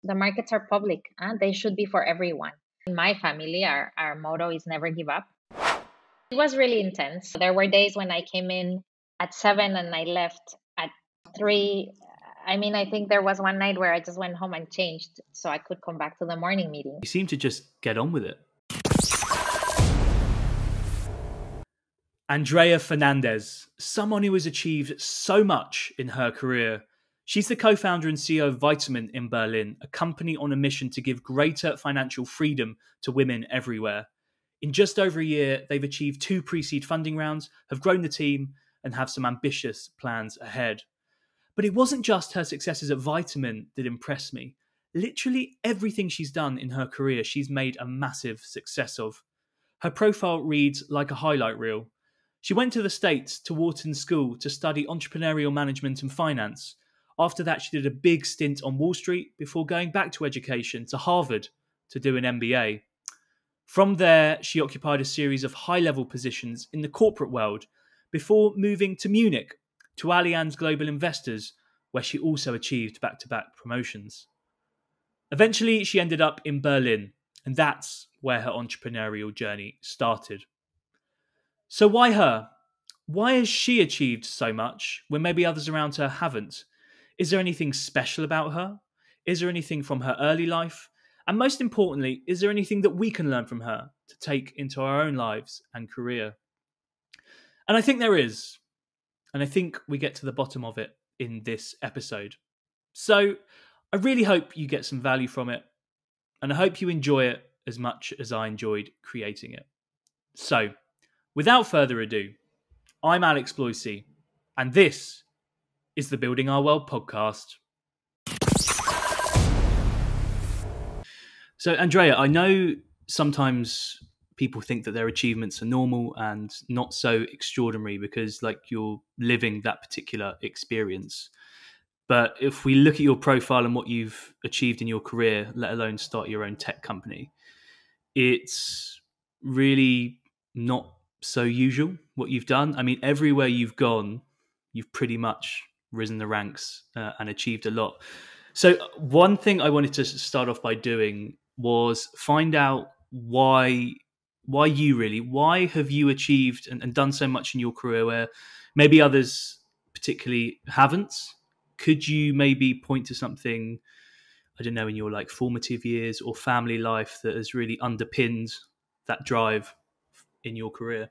The markets are public. They should be for everyone. In my family, our motto is never give up. It was really intense. There were days when I came in at 7 and I left at 3. I mean, I think there was one night where I just went home and changed so I could come back to the morning meeting. You seem to just get on with it. Andrea Fernandez, someone who has achieved so much in her career. She's the co-founder and CEO of Vitamin in Berlin, a company on a mission to give greater financial freedom to women everywhere. In just over a year, they've achieved 2 pre-seed funding rounds, have grown the team, and have some ambitious plans ahead. But it wasn't just her successes at Vitamin that impressed me. Literally everything she's done in her career, she's made a massive success of. Her profile reads like a highlight reel. She went to the States to Wharton School to study entrepreneurial management and finance. After that, she did a big stint on Wall Street before going back to education to Harvard to do an MBA. From there, she occupied a series of high-level positions in the corporate world before moving to Munich to Allianz Global Investors, where she also achieved back-to-back promotions. Eventually, she ended up in Berlin, and that's where her entrepreneurial journey started. So why her? Why has she achieved so much when maybe others around her haven't? Is there anything special about her? Is there anything from her early life? And most importantly, is there anything that we can learn from her to take into our own lives and career? And I think there is. And I think we get to the bottom of it in this episode. So I really hope you get some value from it. And I hope you enjoy it as much as I enjoyed creating it. So, without further ado, I'm Alex Bloisey, and this is the Building Our World podcast. So, Andrea, I know sometimes people think that their achievements are normal and not so extraordinary because, like, you're living that particular experience. But if we look at your profile and what you've achieved in your career, let alone start your own tech company, it's really not so usual what you've done. I mean, everywhere you've gone, you've pretty much risen the ranks and achieved a lot. So one thing I wanted to start off by doing was find out why have you achieved and done so much in your career where maybe others particularly haven't? Could you maybe point to something, I don't know, in your like formative years or family life that has really underpinned that drive in your career?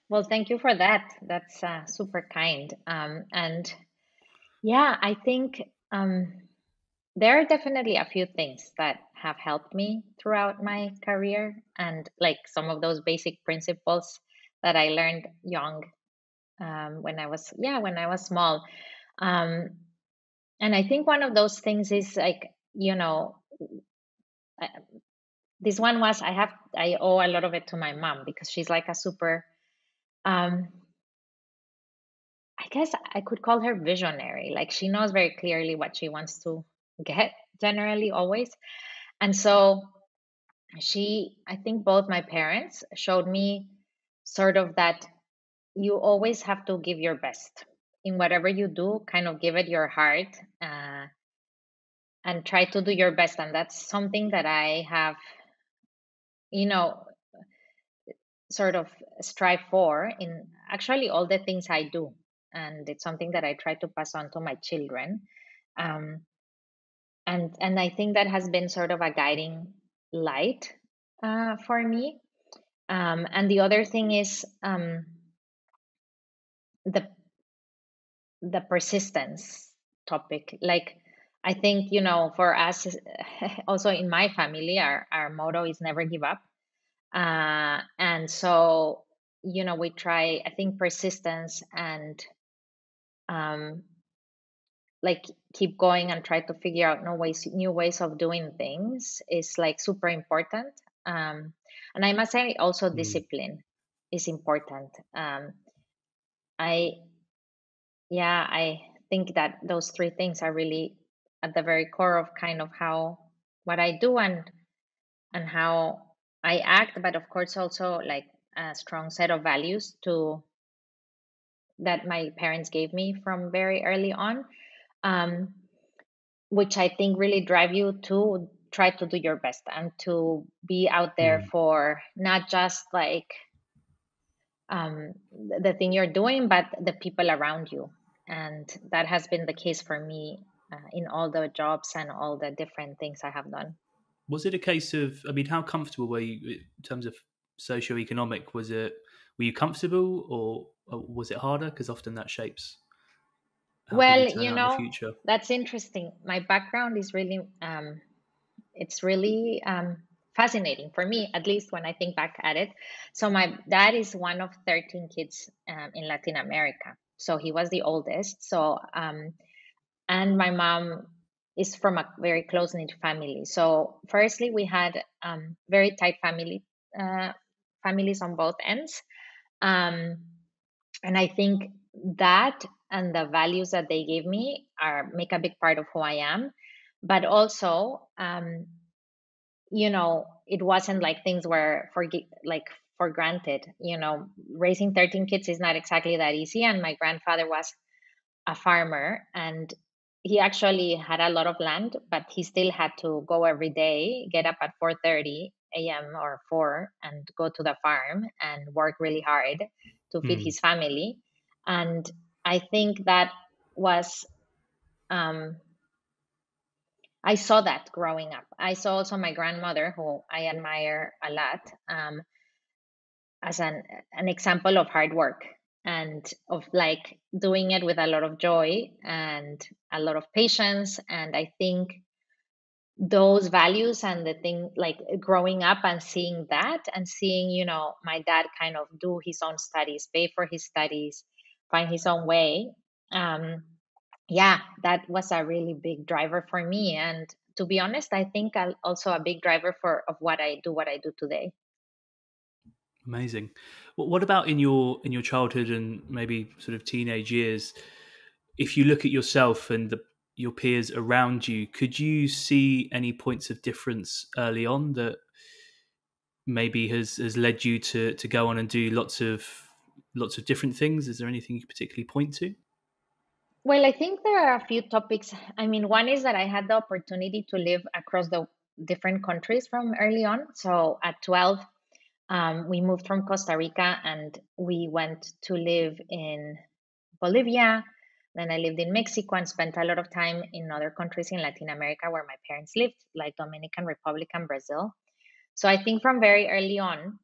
Well, thank you for that. That's super kind. And yeah, I think there are definitely a few things that have helped me throughout my career, and like some of those basic principles that I learned young when I was small. Um, and I think one of those things is like, uh, this one was I owe a lot of it to my mom because she's like a super, um, I guess I could call her visionary. Like she knows very clearly what she wants to get generally always. And so I think both my parents showed me sort of that you always have to give your best in whatever you do, kind of give it your heart and try to do your best. And that's something that I have, you know, sort of strive for in actually all the things I do. And it's something that I try to pass on to my children. Um, and I think that has been sort of a guiding light for me. And the other thing is the persistence topic. Like I think for us, also in my family, our motto is never give up. And so we try. I think persistence and like keep going and try to figure out new ways of doing things is like super important. And I must say also discipline is important. I I think that those three things are really at the very core of kind of what I do and how I act, but of course also like a strong set of values to that my parents gave me from very early on. Um, which I think really drive you to try to do your best and to be out there Mm. for not just like the thing you're doing, but the people around you. And that has been the case for me in all the jobs and all the different things I have done. Was it a case of? I mean, how comfortable were you in terms of socioeconomic? Was it? Were you comfortable, or was it harder? Because often that shapes how people Well, turn out in the future. that's interesting. My background is really, it's really fascinating for me, at least when I think back at it. So my dad is one of 13 kids in Latin America. So he was the oldest. So and my mom is from a very close knit family. So firstly, we had very tight uh, families on both ends, um, and I think that and the values that they gave me are make a big part of who I am. But also, it wasn't like things were for granted. Raising 13 kids is not exactly that easy, and my grandfather was a farmer, and he actually had a lot of land, but he still had to go every day, get up at 4:30 a.m. or 4 and go to the farm and work really hard to feed Mm. his family. And I think that was um, I saw that growing up. I saw also my grandmother, who I admire a lot, as an example of hard work and of like doing it with a lot of joy and a lot of patience. And I think those values and the thing, like growing up and seeing that and seeing, my dad kind of do his own studies, pay for his studies, find his own way. um yeah, that was a really big driver for me, and to be honest, I think also a big driver for of what I do today. Amazing. What about in your childhood and maybe sort of teenage years? If you look at yourself and your peers around you, could you see any points of difference early on that maybe has led you to go on and do lots of different things? Is there anything you could particularly point to? Well, I think there are a few topics. I mean, one is that I had the opportunity to live across the different countries from early on. So at 12, we moved from Costa Rica and we went to live in Bolivia. Then I lived in Mexico and spent a lot of time in other countries in Latin America where my parents lived, like Dominican Republic and Brazil. So I think from very early on,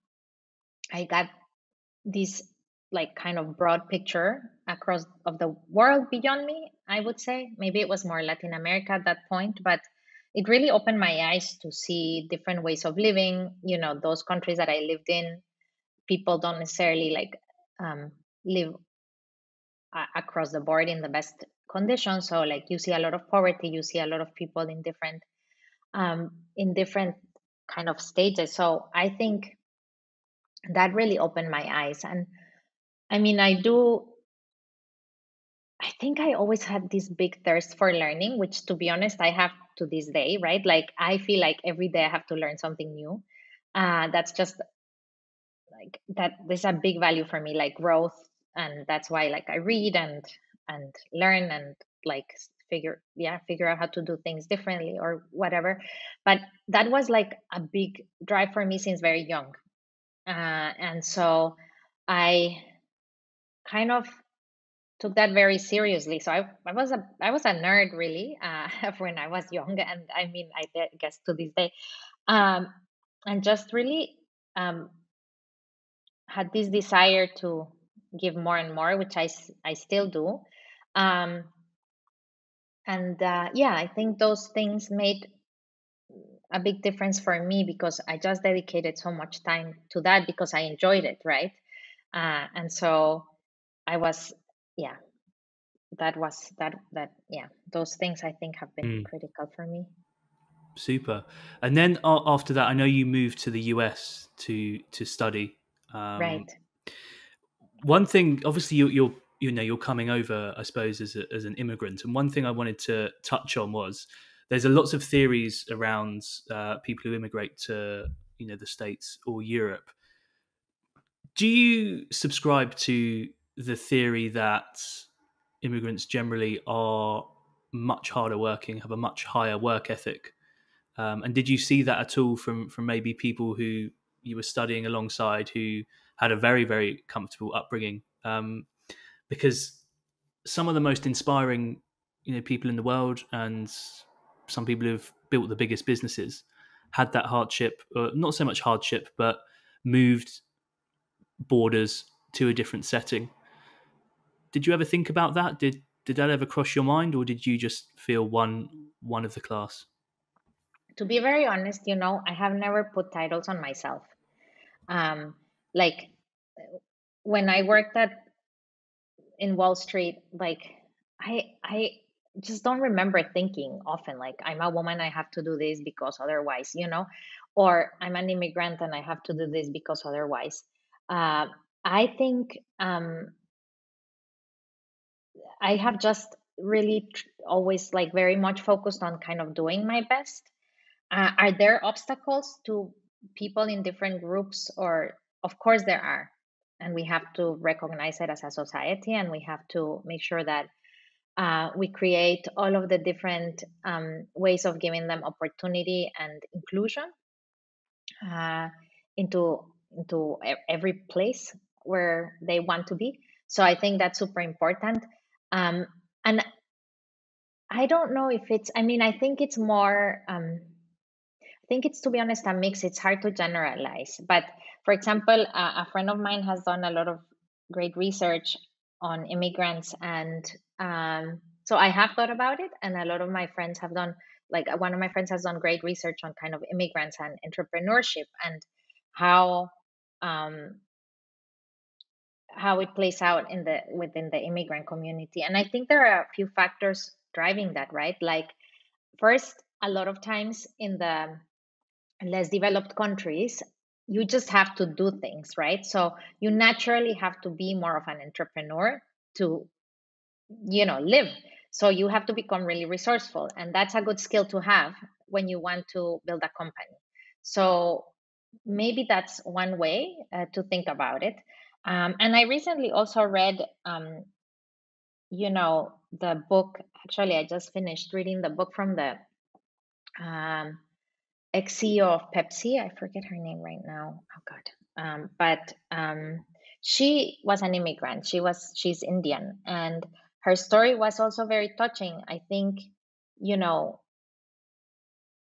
I got this like kind of broad picture across of the world beyond me. I would say maybe it was more Latin America at that point, but it really opened my eyes to see different ways of living. Those countries that I lived in, people don't necessarily like live across the board in the best conditions. So like you see a lot of poverty, you see a lot of people in different kind of stages. So I think that really opened my eyes. And I mean, I think I always had this big thirst for learning, which to be honest, I have to this day, right? Like I feel like every day I have to learn something new. That's just like that. There's a big value for me, like growth, and that's why like I read and learn and like figure out how to do things differently or whatever. But that was like a big drive for me since very young, and so I kind of took that very seriously. So I was a nerd really when I was young, and I mean guess to this day, um, and just really um, had this desire to give more and more, which I still do, um, and yeah, I think those things made a big difference for me because I just dedicated so much time to that because I enjoyed it, right? And so I was, yeah, that yeah, those things I think have been Mm. critical for me. Super. And then after that, I know you moved to the US to study. Um, Right. One thing, obviously, you're coming over, I suppose, as an immigrant. And one thing I wanted to touch on was there's a lots of theories around people who immigrate to the States or Europe. Do you subscribe to the theory that immigrants generally are much harder working, have a much higher work ethic. And did you see that at all from maybe people who you were studying alongside who had a very, very comfortable upbringing? Because some of the most inspiring, people in the world, and some people who've built the biggest businesses, had that hardship, or not so much hardship, but moved borders to a different setting. Did you ever think about that? Did that ever cross your mind, or did you just feel one of the class? To be very honest, I have never put titles on myself. Um, like when I worked at in Wall Street, like I just don't remember thinking often like I'm a woman, I have to do this because otherwise, or I'm an immigrant and I have to do this because otherwise. Uh, I think I have just really always like very much focused on kind of doing my best. Are there obstacles to people in different groups? Or, of course, there are. And we have to recognize it as a society, and we have to make sure that we create all of the different ways of giving them opportunity and inclusion uh, into every place where they want to be. So I think that's super important. And I don't know if it's, I mean, I think it's more, I think it's, to be honest, a mix. It's hard to generalize. But for example, a friend of mine has done a lot of great research on immigrants. And so I have thought about it. And a lot of my friends have done, like one of my friends has done great research on kind of immigrants and entrepreneurship and how. How it plays out in the within the immigrant community. And I think there are a few factors driving that, right? Like first, a lot of times in the less developed countries, you just have to do things, right? So you naturally have to be more of an entrepreneur to, live. So you have to become really resourceful, and that's a good skill to have when you want to build a company. So maybe that's one way to think about it. And I recently also read, the book. Actually, I just finished reading the book from the um, ex-CEO of Pepsi. I forget her name right now. Oh God. But she was an immigrant. She's Indian, and her story was also very touching. I think, you know,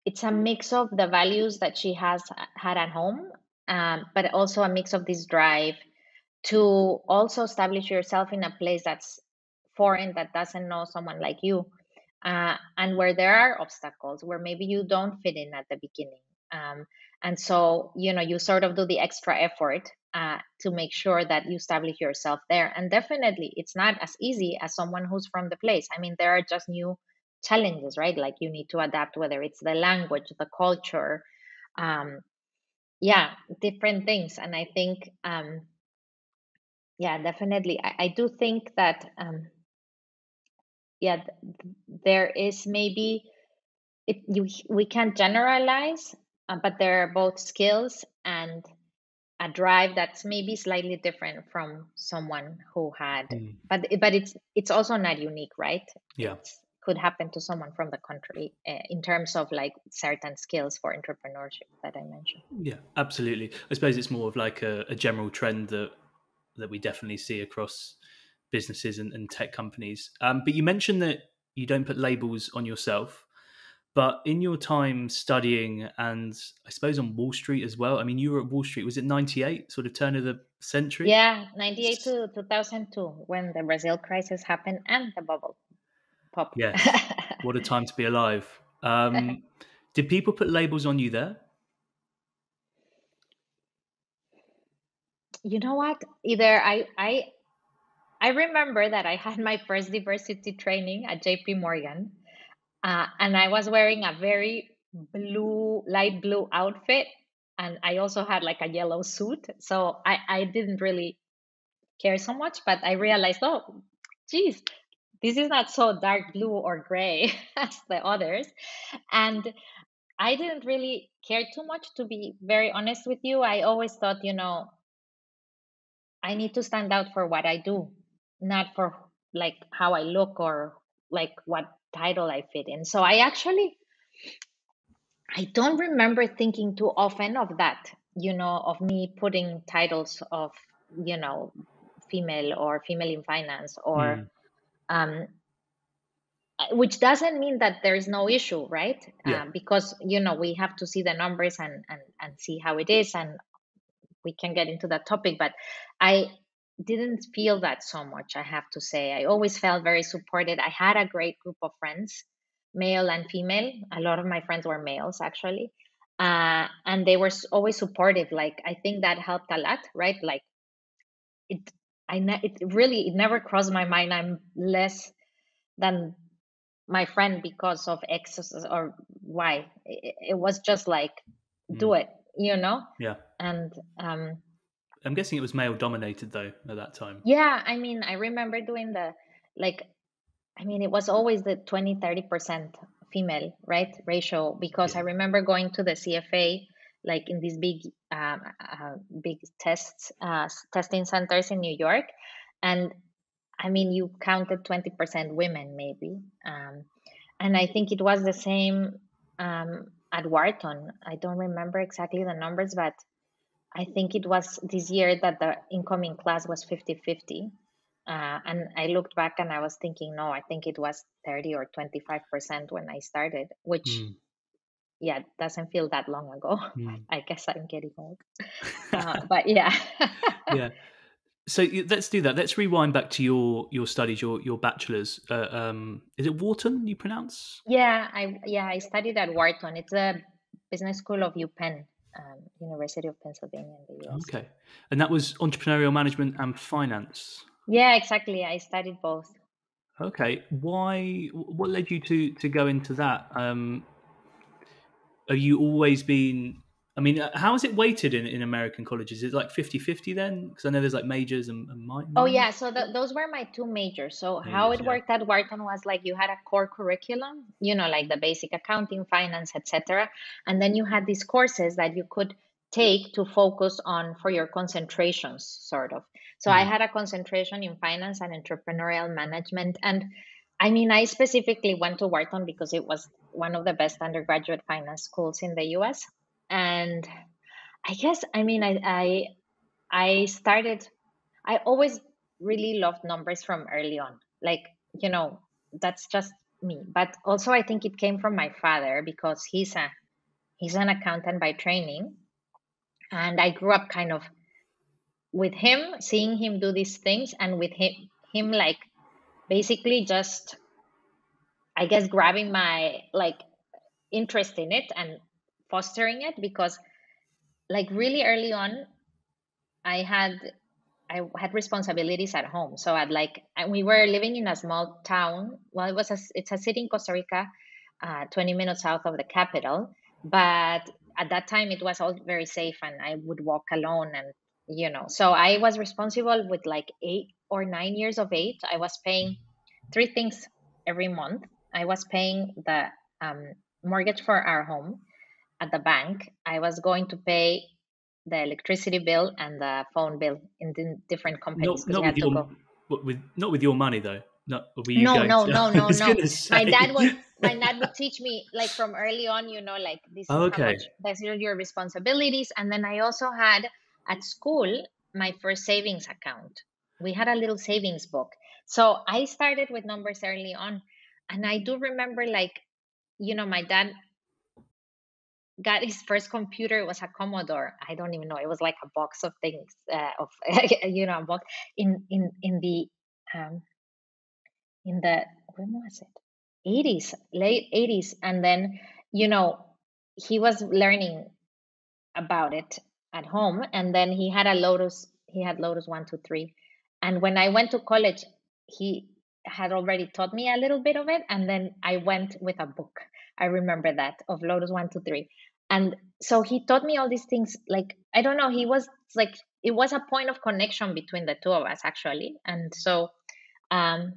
it's a mix of the values that she has had at home, but also a mix of this drive to also establish yourself in a place that's foreign, that doesn't know someone like you, and where there are obstacles, where maybe you don't fit in at the beginning. And so, you sort of do the extra effort to make sure that you establish yourself there. And definitely, it's not as easy as someone who's from the place. I mean, there are just new challenges, right? Like you need to adapt, whether it's the language, the culture, um, yeah, different things. And I think, yeah, definitely. I do think that, yeah, there is maybe we can't generalize, but there are both skills and a drive that's maybe slightly different from someone who had, Mm. but it's also not unique, right? Yeah. It could happen to someone from the country in terms of like certain skills for entrepreneurship that I mentioned. Yeah, absolutely. I suppose it's more of like a general trend that we definitely see across businesses and tech companies. But you mentioned that you don't put labels on yourself. But in your time studying, and I suppose on Wall Street as well, I mean, you were at Wall Street, was it 98, sort of turn of the century? Yeah, 98 to 2002 when the Brazil crisis happened and the bubble popped. Yes. What a time to be alive. Did people put labels on you there? You know what? Either I remember that I had my first diversity training at JP Morgan, and I was wearing a very light blue outfit, and I also had like a yellow suit. So I didn't really care so much, but I realized, oh, geez, this is not so dark blue or gray as the others. And I didn't really care too much, to be very honest with you. I always thought, I need to stand out for what I do, not for like how I look or like what title I fit in. So I don't remember thinking too often of that, of me putting titles of, female or female in finance, or Mm. um, which doesn't mean that there is no issue, right? Yeah. Because, we have to see the numbers and see how it is, and we can get into that topic. But I didn't feel that so much, I have to say. I always felt very supported. I had a great group of friends, male and female. A lot of my friends were males, actually. And they were always supportive. Like, I think that helped a lot, right? Like, it, it never crossed my mind I'm less than my friend because of X or Y. It was just like, Mm. do it, you know? Yeah. And I'm guessing it was male dominated though at that time. yeah, I mean, I remember doing like, I mean, it was always the 20-30% female, right? Ratio, because I Yeah. remember going to the CFA, like in these big testing centers in New York. And I mean, you counted 20% women, maybe. And I think it was the same at Wharton. I don't remember exactly the numbers, but I think it was this year that the incoming class was 50-50. And I looked back and I was thinking, no, I think it was 30 or 25% when I started, which, Mm. yeah, doesn't feel that long ago. Mm. I guess I'm getting old. But yeah. Yeah. So let's do that. Let's rewind back to your studies, your bachelor's. Is it Wharton? You pronounce? I studied at Wharton. It's a business school of UPenn, University of Pennsylvania in the US. Okay, and that was entrepreneurial management and finance. Yeah, exactly. I studied both. Okay, why? What led you to go into that? Have you always been? I mean, how is it weighted in American colleges? Is it like 50-50 then? Because I know there's like majors and Oh yeah, minors. so those were my two majors. So how Majors, it yeah. worked at Wharton was like you had a core curriculum, like the basic accounting, finance, etc. And then you had these courses that you could take to focus on for your concentrations, sort of. So I Mm. had a concentration in finance and entrepreneurial management. And I mean, I specifically went to Wharton because it was one of the best undergraduate finance schools in the US. And I guess, I mean, I started, I always really loved numbers from early on. Like, that's just me. But also I think it came from my father because he's an accountant by training. And I grew up kind of with him, seeing him do these things, and with him like basically just, I guess, grabbing my like interest in it and fostering it, because like really early on I had I had responsibilities at home. So and we were living in a small town. Well, it's a city in Costa Rica, 20 minutes south of the capital. But at that time, it was all very safe, and I would walk alone. And so I was responsible with like 8 or 9 years of age. I was paying three things every month. I was paying the mortgage for our home at the bank. I was going to pay the electricity bill and the phone bill in the different companies because Not you with had to your go. not with your money though. Not were you No, going no, to? no, I no, was no. going to My dad say. would my dad would teach me like from early on, like this Oh, is how okay. much, these are your responsibilities. And then I also had at school my first savings account. We had a little savings book. So I started with numbers early on. And I do remember like, my dad got his first computer. It was a Commodore. I don't even know. It was like a box of things, of a box in the um in the when was it? 80s, late 80s. And then you know he was learning about it at home, and then he had Lotus 1 2 3. And when I went to college, he had already taught me a little bit of it, and then I went with a book. I remember that, of Lotus 1 2 3. And so he taught me all these things. Like, I don't know, he was like, it was a point of connection between the two of us, actually. And um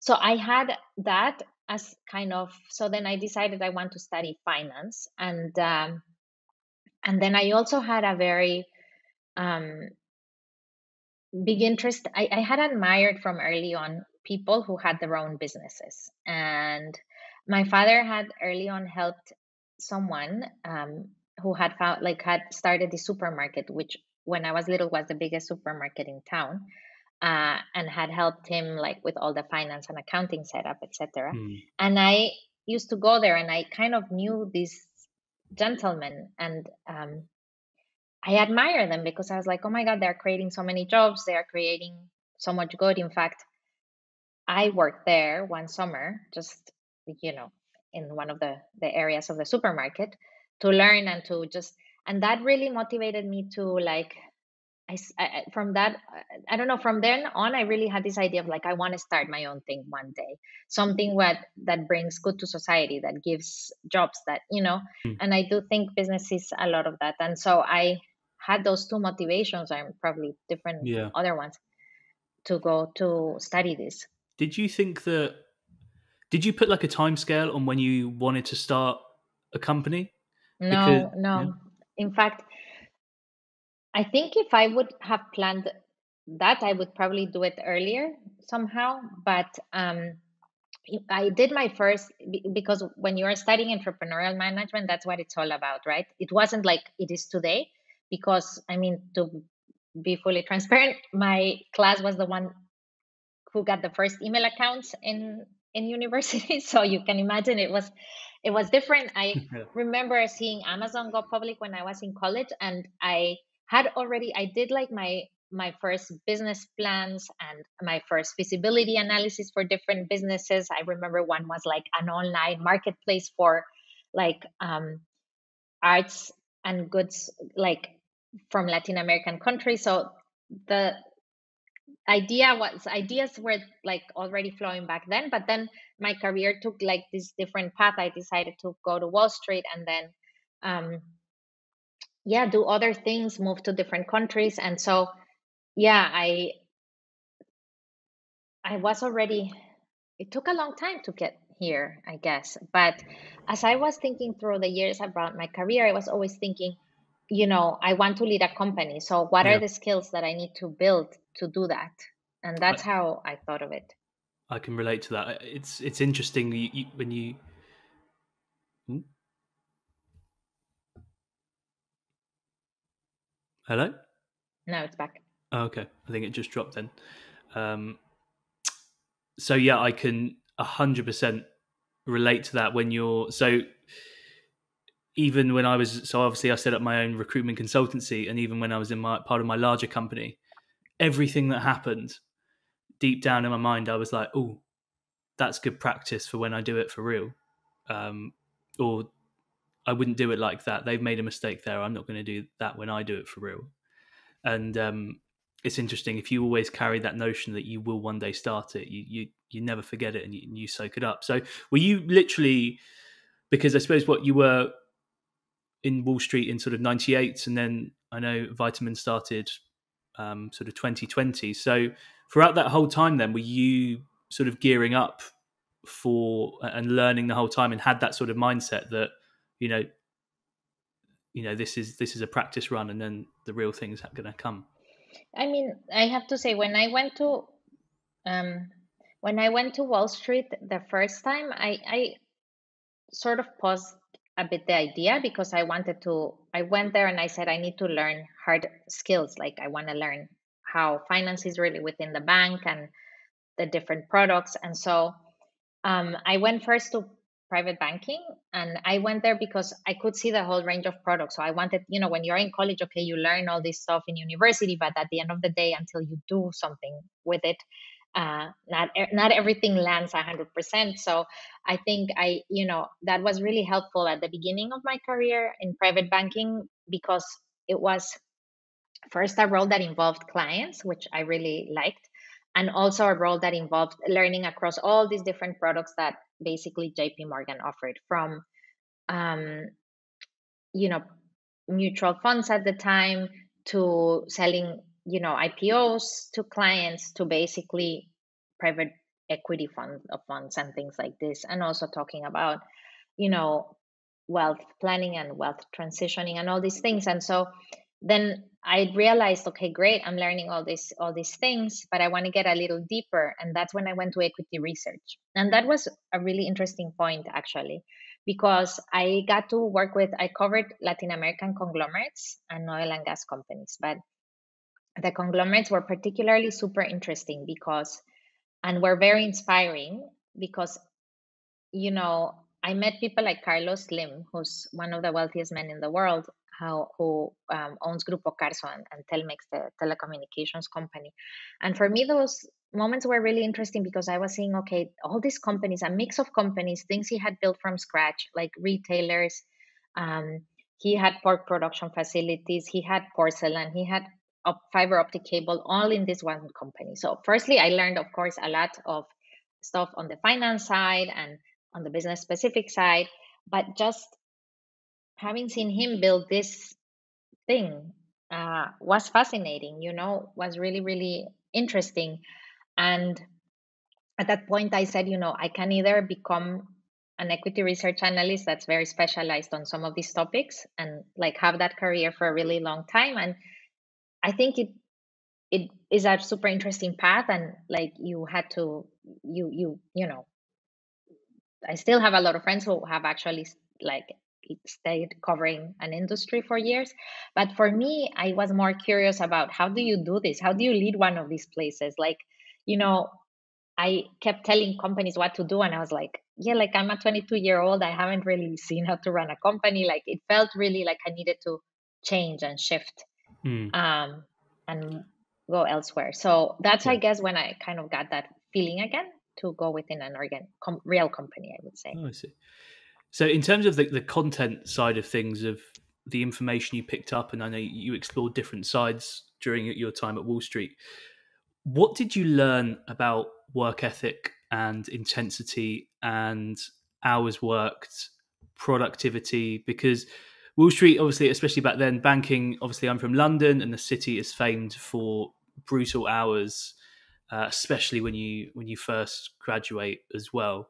so I had that as kind of, so then I decided I want to study finance. And then I also had a very um, big interest. I had admired from early on people who had their own businesses. And My father had early on helped someone who had found like had started the supermarket, which when I was little was the biggest supermarket in town, and had helped him like with all the finance and accounting setup, etc. Mm. And I used to go there, and I kind of knew this gentleman, and I admire them because I was like, oh my God, they're creating so many jobs, they are creating so much good. In fact, I worked there one summer, just you know, in one of the areas of the supermarket to learn and to just, and that really motivated me to like, from that, I don't know, from then on, I really had this idea of like, I want to start my own thing one day, something what that brings good to society, that gives jobs, that Mm. and I do think business is a lot of that. And so I had those two motivations, and probably different Yeah. other ones, to go to study this. Did you think that? Did you put like a time scale on when you wanted to start a company? Because No, yeah, no. In fact, I think if I would have planned that, I would probably do it earlier somehow. But I did my first because when you are studying entrepreneurial management, that's what it's all about, right? It wasn't like it is today, because I mean, to be fully transparent, my class was the one who got the first email accounts in university. So you can imagine it was different. I yeah, remember seeing Amazon go public when I was in college, and I did like my first business plans and my first feasibility analysis for different businesses. I remember one was like an online marketplace for like arts and goods, like from Latin American countries. So the ideas were like already flowing back then, but then my career took like this different path. I decided to go to Wall Street, and then um yeah, do other things, move to different countries. And so yeah, I was already, it took a long time to get here, I guess. But as I was thinking through the years about my career, I was always thinking, I want to lead a company. So what are yeah. the skills that I need to build to do that? And I, that's how I thought of it. I can relate to that. It's interesting when you. Hmm? Hello. Now it's back. Oh, okay, I think it just dropped then. Um, so yeah, I can 100% relate to that when you're so even when I was so obviously I set up my own recruitment consultancy, and even when I was in my part of my larger company, everything that happened deep down in my mind, I was like, oh, that's good practice for when I do it for real. Um, or I wouldn't do it like that. They've made a mistake there. I'm not going to do that when I do it for real. And it's interesting if you always carry that notion that you will one day start it, you never forget it, and you soak it up. So were you literally, because I suppose what you were in Wall Street in sort of '98, and then I know Vitamin started sort of 2020. So throughout that whole time, then were you sort of gearing up for and learning the whole time, and had that sort of mindset that you know this is a practice run, and then the real thing's going to come. I mean, I have to say, um when I went to Wall Street the first time, I sort of paused a bit the idea, because I went there and I said I need to learn hard skills. Like I want to learn how finance is really within the bank and the different products. And so I went first to private banking, and I went there because I could see the whole range of products. So I wanted, when you're in college, okay, you learn all this stuff in university, but at the end of the day, until you do something with it, not everything lands 100%. So I think that was really helpful at the beginning of my career in private banking, because it was first a role that involved clients, which I really liked, and also a role that involved learning across all these different products that basically JP Morgan offered, from um, you know mutual funds at the time, to selling IPOs to clients, to basically private equity funds and things like this, and also talking about you know wealth planning and wealth transitioning and all these things. And so then I realized, okay, great, I'm learning all these things, but I want to get a little deeper, and that's when I went to equity research. And that was a really interesting point, actually, because I got to work with, I covered Latin American conglomerates and oil and gas companies, but the conglomerates were particularly super interesting because, and were very inspiring because, I met people like Carlos Slim, who's one of the wealthiest men in the world, who owns Grupo Carso and Telmex, the telecommunications company. And for me, those moments were really interesting because I was seeing, okay, all these companies, a mix of companies, things he had built from scratch, like retailers. Um, he had pork production facilities, he had porcelain, he had fiber optic cable, all in this one company. So, firstly, I learned, of course, a lot of stuff on the finance side and on the business specific side, but just having seen him build this thing was fascinating, was really, really interesting. And at that point, I said, I can either become an equity research analyst that's very specialized on some of these topics and like have that career for a really long time. And I think it is a super interesting path, and like you had to you know I still have a lot of friends who have actually like stayed covering an industry for years. But for me, I was more curious about how do you do this? How do you lead one of these places? Like, you know, I kept telling companies what to do, and I was like, yeah, like I'm a 22-year-old. I haven't really seen how to run a company. Like it felt really like I needed to change and shift Mm. um, and go elsewhere. So that's, Yeah. I guess, when I kind of got that feeling again to go within an real company, I would say. Oh, I see. So, in terms of the content side of things, of the information you picked up, and I know you explored different sides during your time at Wall Street, what did you learn about work ethic and intensity and hours worked, productivity? Because Wall Street, obviously, especially back then, banking, obviously, I'm from London and the city is famed for brutal hours, especially when you first graduate as well.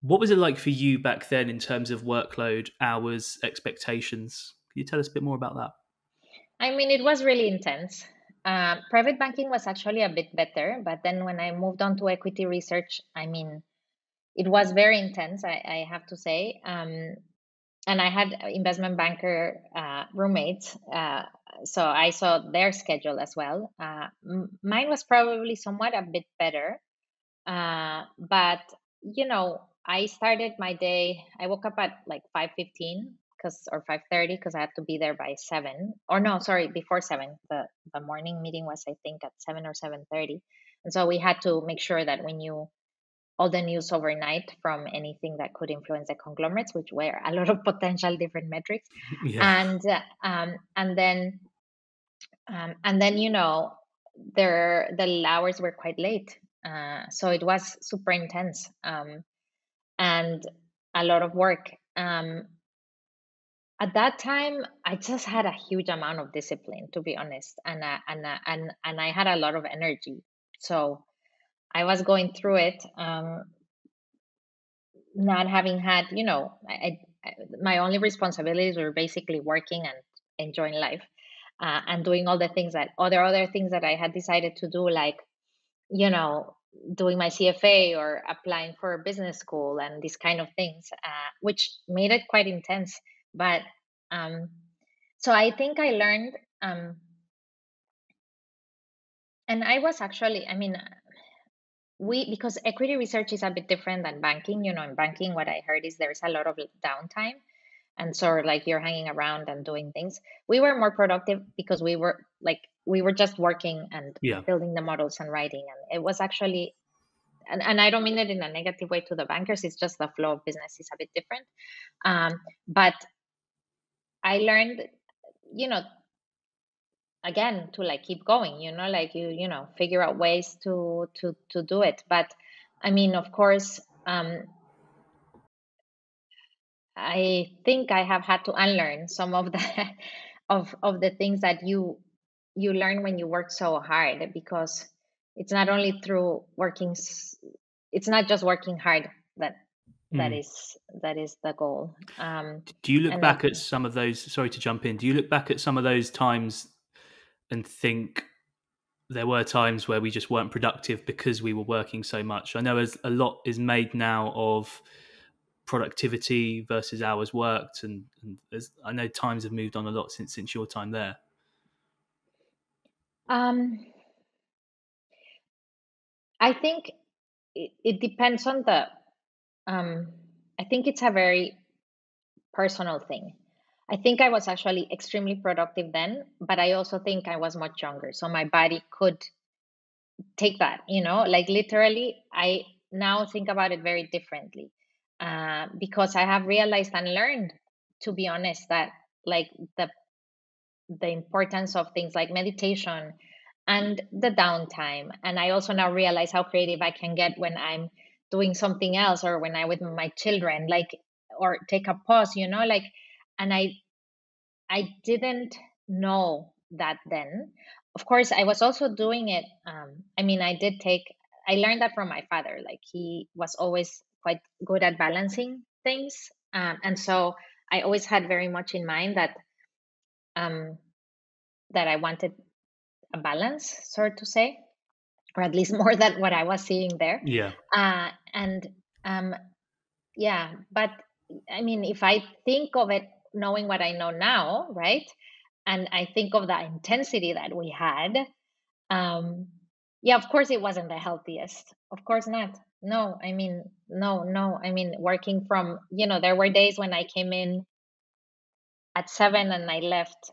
What was it like for you back then in terms of workload, hours, expectations? Can you tell us a bit more about that? I mean, it was really intense. Private banking was actually a bit better, but then when I moved on to equity research, I mean, it was very intense, I have to say. And I had investment banker roommates, so I saw their schedule as well. Mine was probably somewhat a bit better, but I started my day. I woke up at like 5:15 because or 5:30 because I had to be there by 7. Or no, sorry, before 7. The morning meeting was, I think, at 7 or 7:30, and so we had to make sure that we knew all the news overnight from anything that could influence the conglomerates, which were a lot of potential different metrics, Yeah. and and then the hours were quite late, so it was super intense, and a lot of work. At that time, I just had a huge amount of discipline, to be honest, and I had a lot of energy, so I was going through it. Not having had, my only responsibilities were basically working and enjoying life, and doing all the things that other things that I had decided to do, like, you know, doing my CFA or applying for a business school and these kind of things, which made it quite intense. But um, so I think I learned, and I was actually, I mean, because equity research is a bit different than banking. In banking, what I heard is there's a lot of downtime, and so like you're hanging around and doing things. We were more productive because we were just working and Yeah. building the models and writing, and it was actually, and I don't mean it in a negative way to the bankers, it's just the flow of business is a bit different. But I learned, you know again, to like keep going, like figure out ways to do it. But I mean, of course, I think I have had to unlearn some of the of the things that you learn when you work so hard, because it's not only through it's not just working hard that that Mm. is the goal. Do you look And I, back at some of those? Sorry to jump in. Do you look back at some of those times and think there were times where we just weren't productive because we were working so much? I know as a lot is made now of productivity versus hours worked, and I know times have moved on a lot since your time there. um, I think it depends on the. Um, I think it's a very personal thing. I think I was actually extremely productive then, but I also think I was much younger, so my body could take that. Like literally, I now think about it very differently, because I have realized and learned, to be honest, that like the importance of things like meditation and the downtime. And I also now realize how creative I can get when I'm doing something else, or when I'm with my children, like, or take a pause, like. And I didn't know that then. Of course, I was also doing it. I mean, I learned that from my father. Like, he was always quite good at balancing things. And so I always had very much in mind um, that I wanted a balance, so to say, or at least more than what I was seeing there. Yeah, And yeah, but I mean, if I think of it, knowing what I know now, right? And I think of the intensity that we had, um, yeah, of course it wasn't the healthiest. Of course not. No, I mean, no, no. I mean, working from, there were days when I came in at 7 and I left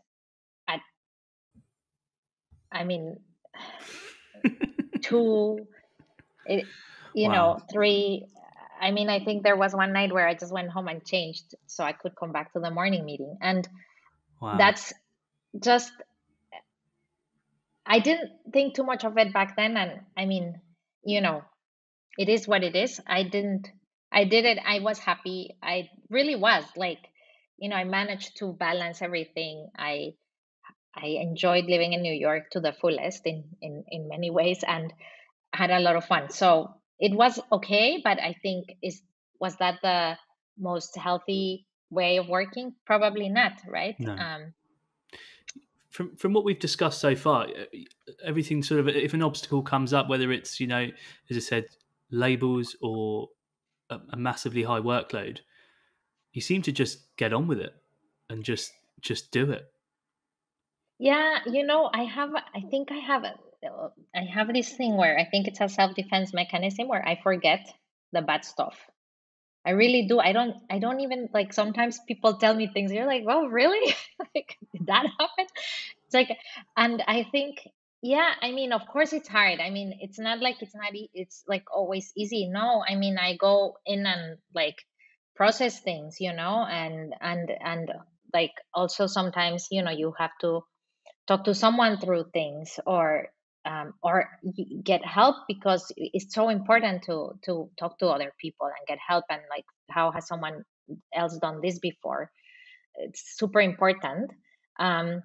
at, I mean, 2, it, wow, 3. I mean, I think there was one night where I just went home and changed so I could come back to the morning meeting. And wow, that's just, I didn't think too much of it back then. And I mean, you know, it is what it is. I did it. I was happy. I really was, like, I managed to balance everything. I enjoyed living in New York to the fullest in many ways, and had a lot of fun. So it was okay, but I think, was that the most healthy way of working? Probably not, right? no. From what we've discussed so far, everything sort of, if an obstacle comes up, whether it's as I said, labels or a massively high workload, you seem to just get on with it and just do it. Yeah, I think I have this thing where I think it's a self-defense mechanism where I forget the bad stuff. I really do. I don't even, like, sometimes people tell me things, you're like, "Oh, really?" Like, did that happen? It's like, and I think, yeah, I mean, of course it's hard. I mean, it's not like it's like always easy. No, I mean, I go in and, like, process things, and like, also sometimes, you have to talk to someone through things, or get help, because it's so important to talk to other people and get help, and, like, how has someone else done this before? It's super important. um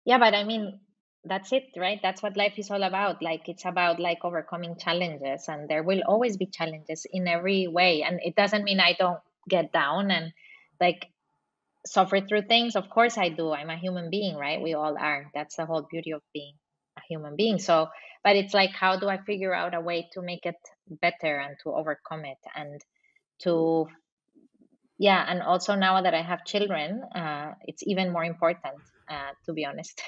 yeah, but I mean, that's it, right? That's what life is all about. Like, it's about, like, overcoming challenges, and there will always be challenges in every way, and it doesn't mean I don't get down and, like, suffer through things. Of course I do. I'm a human being, right? We all are. That's the whole beauty of being a human being. So, but it's like, how do I figure out a way to make it better and to overcome it, and to, yeah. And also, now that I have children, it's even more important, to be honest.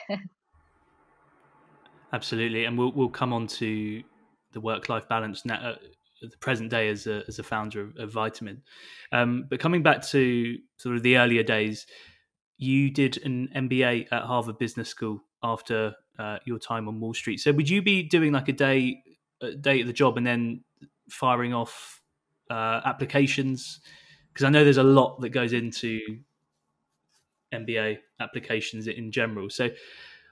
Absolutely, and we'll come on to the work life balance now. At the present day, as a founder of Vitamin, but coming back to sort of the earlier days, you did an MBA at Harvard Business School after your time on Wall Street. So would you be doing like a day at the job and then firing off applications? Because I know there's a lot that goes into MBA applications in general. So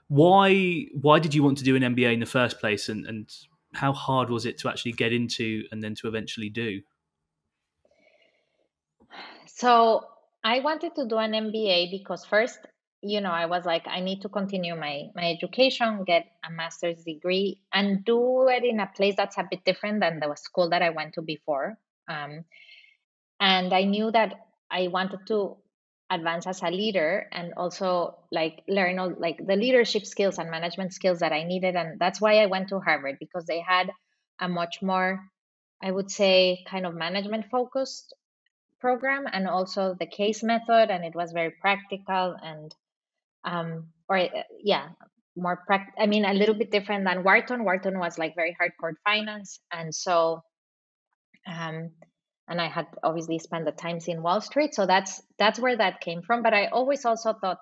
why did you want to do an MBA in the first place, and how hard was it to actually get into and then to eventually do? So I wanted to do an MBA because, first, I was like, I need to continue my education, get a master's degree, and do it in a place that's a bit different than the school that I went to before. Um, and I knew that I wanted to advance as a leader and also like learn all like the leadership skills and management skills that I needed. And that's why I went to Harvard, because they had a much more, I would say, kind of management focused program, and also the case method, and it was very practical and or yeah, I mean, a little bit different than Wharton. Wharton was like very hardcore finance, and so um, and I had obviously spent the times in Wall Street, so that's where that came from. But I always also thought,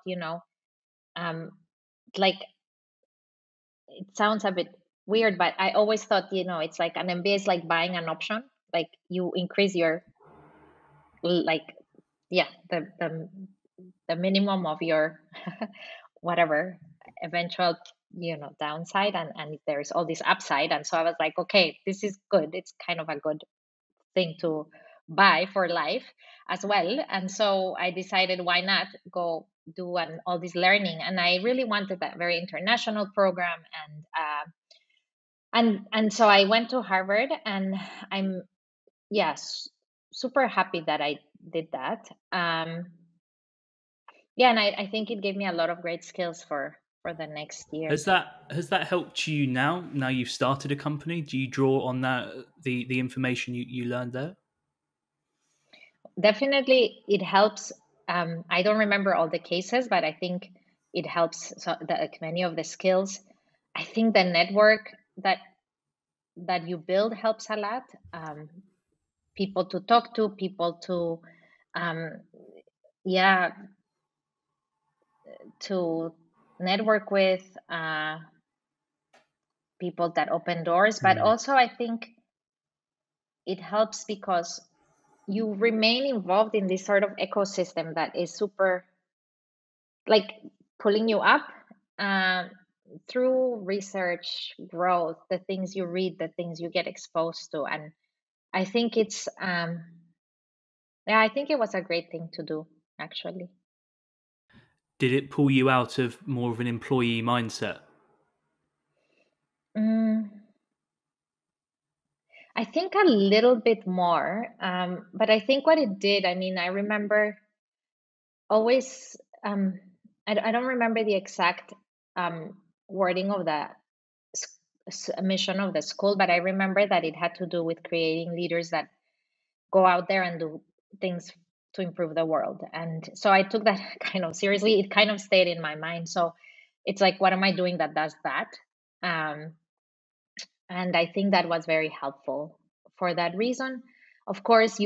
um, like it sounds a bit weird, but I always thought, it's like an MBA is like buying an option. Like you increase your like yeah the minimum of your whatever eventual downside, and there's all this upside. And so I was like, okay, this is good, it's kind of a good thing to buy for life as well. And so I decided, why not go do all this learning. And I really wanted that very international program. And so I went to Harvard, and I'm yes super happy that I did that. Yeah, and I think it gave me a lot of great skills for the next Has years. that helped you now? Now you've started a company, do you draw on that the information you learned there? Definitely it helps. I don't remember all the cases, but I think it helps. So like many of the skills, I think the network that you build helps a lot. People to talk to, people to um, yeah, to network with, people that open doors. But Mm. also I think it helps because you remain involved in this sort of ecosystem that is super like pulling you up, um, through research, growth, the things you read, the things you get exposed to. And I think it's yeah, I think it was a great thing to do, actually. Did it pull you out of more of an employee mindset? mm, I think a little bit more, but I think what it did, I mean, I remember always, I don't remember the exact wording of the mission of the school, but I remember that it had to do with creating leaders that go out there and do things to improve the world. And so I took that kind of seriously. It kind of stayed in my mind. So it's like, what am I doing that does that? Um, and I think that was very helpful for that reason. Of course,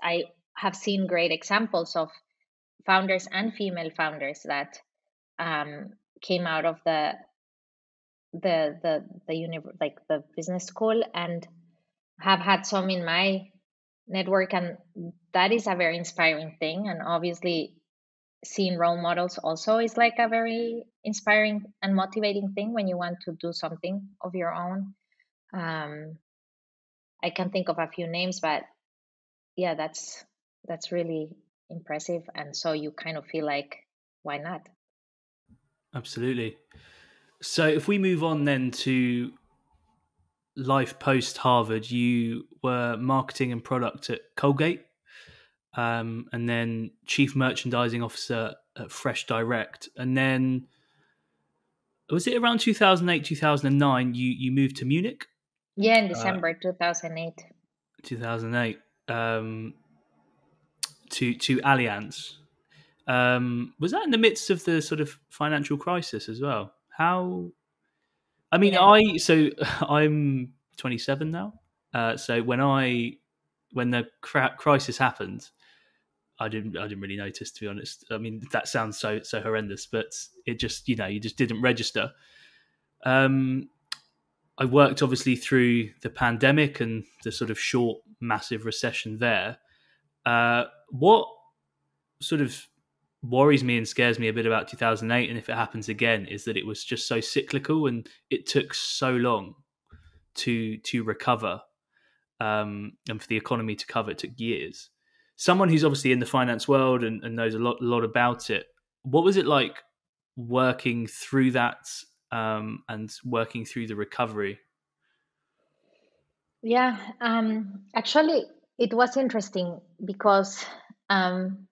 I have seen great examples of founders and female founders that um, came out of like the business school, and have had some in my network, and that is a very inspiring thing. And obviously seeing role models also is like a very inspiring and motivating thing when you want to do something of your own. um, I can think of a few names, but yeah, that's really impressive. And so you kind of feel like, why not? Absolutely. So if we move on then to life post Harvard, you were marketing and product at Colgate, and then chief merchandising officer at Fresh Direct, and then was it around 2008 2009 you moved to Munich? Yeah, in uh, December 2008. 2008, to Allianz. Was that in the midst of the sort of financial crisis as well? How? I mean, Yeah. I'm 27 now. So when the crisis happened, I didn't really notice, to be honest. I mean, that sounds so horrendous, but it just you just didn't register. Um, I worked obviously through the pandemic and the sort of short massive recession there. What sort of worries me and scares me a bit about 2008, and if it happens again, is that it was just so cyclical and it took so long to recover, and for the economy to cover, it took years. Someone who's obviously in the finance world and knows a lot about it, what was it like working through that, and working through the recovery? Yeah, actually, It was interesting because, um,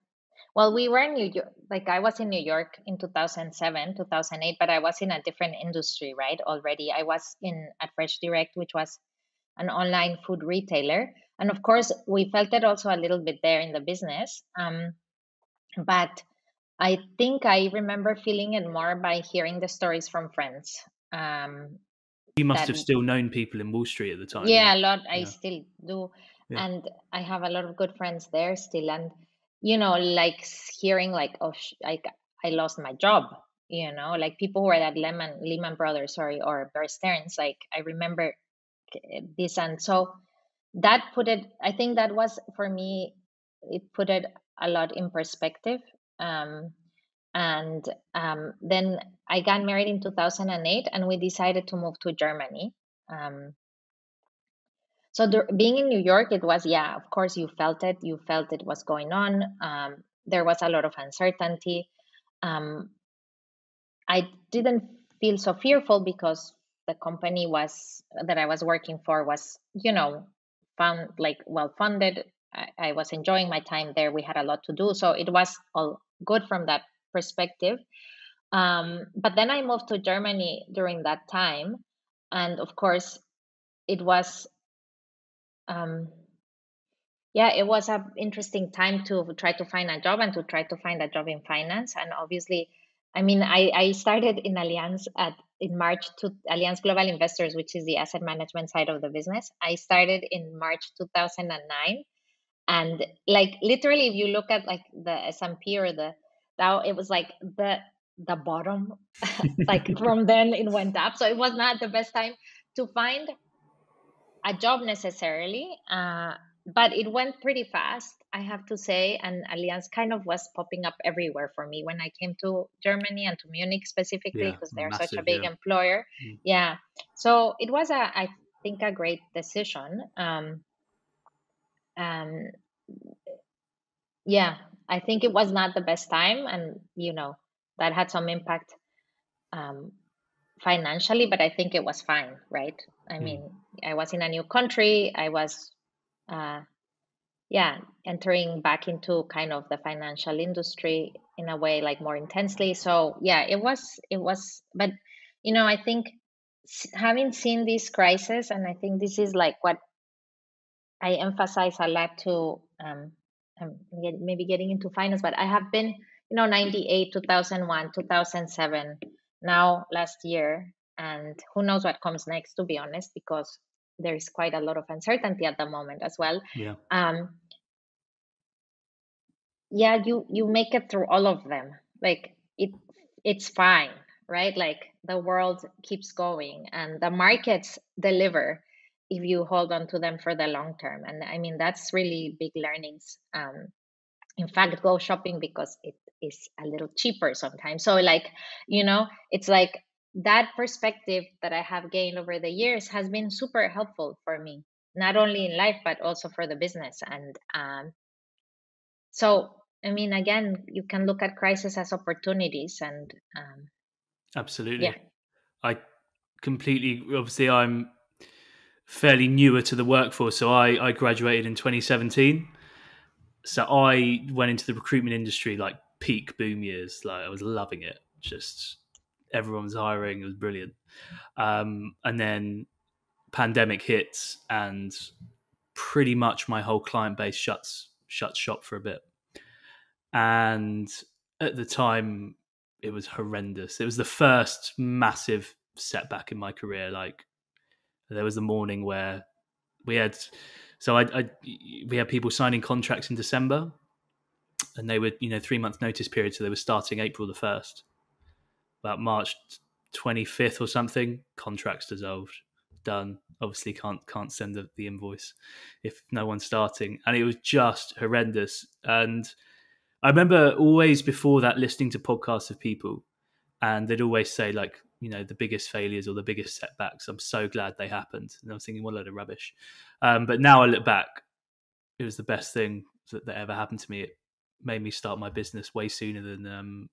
well, we were in New York, like I was in New York in 2007, 2008, but I was in a different industry, right? Already. I was in at Fresh Direct, which was an online food retailer. And of course, we felt it also a little bit there in the business. But I think I remember feeling it more by hearing the stories from friends. Um, You must that have still known people in Wall Street at the time, yeah. Yeah, a lot. I Yeah. still do. Yeah. And I have a lot of good friends there still. And, like hearing like, oh, like I lost my job, like people who were at Lehman Brothers, sorry, or Bear Stearns, like I remember this. And so that put it, I think that was for me, it put it a lot in perspective. Um, and then I got married in 2008 and we decided to move to Germany. So being in New York, it was, yeah, of course, you felt it. You felt it was going on. There was a lot of uncertainty. Um, I didn't feel so fearful because the company was that I was working for was, well funded. I was enjoying my time there. We had a lot to do, so it was all good from that perspective. But then I moved to Germany during that time, and of course, it was. Um, Yeah, it was an interesting time to try to find a job and to try to find a job in finance. And obviously, I mean, I started in Allianz in March to Allianz Global Investors, which is the asset management side of the business. I started in March 2009, and like literally, if you look at like the S&P or the Dow, it was like the bottom. Like from then it went up, so it was not the best time to find a job necessarily, but it went pretty fast, I have to say. And Allianz kind of was popping up everywhere for me when I came to Germany and to Munich specifically Yeah, because they're such a massive, big yeah. employer. Mm. Yeah, so it was I think a great decision. Um, yeah, I think it was not the best time, and that had some impact um, financially, but I think it was fine, right? I Mm. mean, I was in a new country. I was. Uh, yeah, entering back into kind of the financial industry in a way like more intensely. So yeah, it was but I think having seen this crisis, and I think this is like what I emphasize a lot to maybe getting into finance, but I have been 98, 2001, 2007, now last year, and who knows what comes next, to be honest, because there is quite a lot of uncertainty at the moment as well. Yeah, um, yeah, you make it through all of them. Like it's fine, right? Like the world keeps going and the markets deliver if you hold on to them for the long term. And I mean, that's really big learnings. In fact, go shopping because it is a little cheaper sometimes. So like, it's like that perspective that I have gained over the years has been super helpful for me, not only in life but also for the business. And so, I mean, again, you can look at crisis as opportunities, and yeah. absolutely. I completely, obviously, I'm fairly newer to the workforce. So I graduated in 2017. So I went into the recruitment industry like peak boom years. Like I was loving it. Just everyone was hiring. It was brilliant. And then pandemic hits and pretty much my whole client base shuts shop for a bit. And at the time, it was horrendous. It was the first massive setback in my career. Like there was a morning where we had, so we had people signing contracts in December, and they were 3 month notice period, so they were starting April the 1st. About March 25th or something, contracts dissolved, done. Obviously can't send the invoice if no one's starting, and it was just horrendous. And I remember always before that listening to podcasts of people, and they'd always say like, the biggest failures or the biggest setbacks, I'm so glad they happened. And I was thinking, what a load of rubbish. But now I look back, it was the best thing that ever happened to me. It made me start my business way sooner than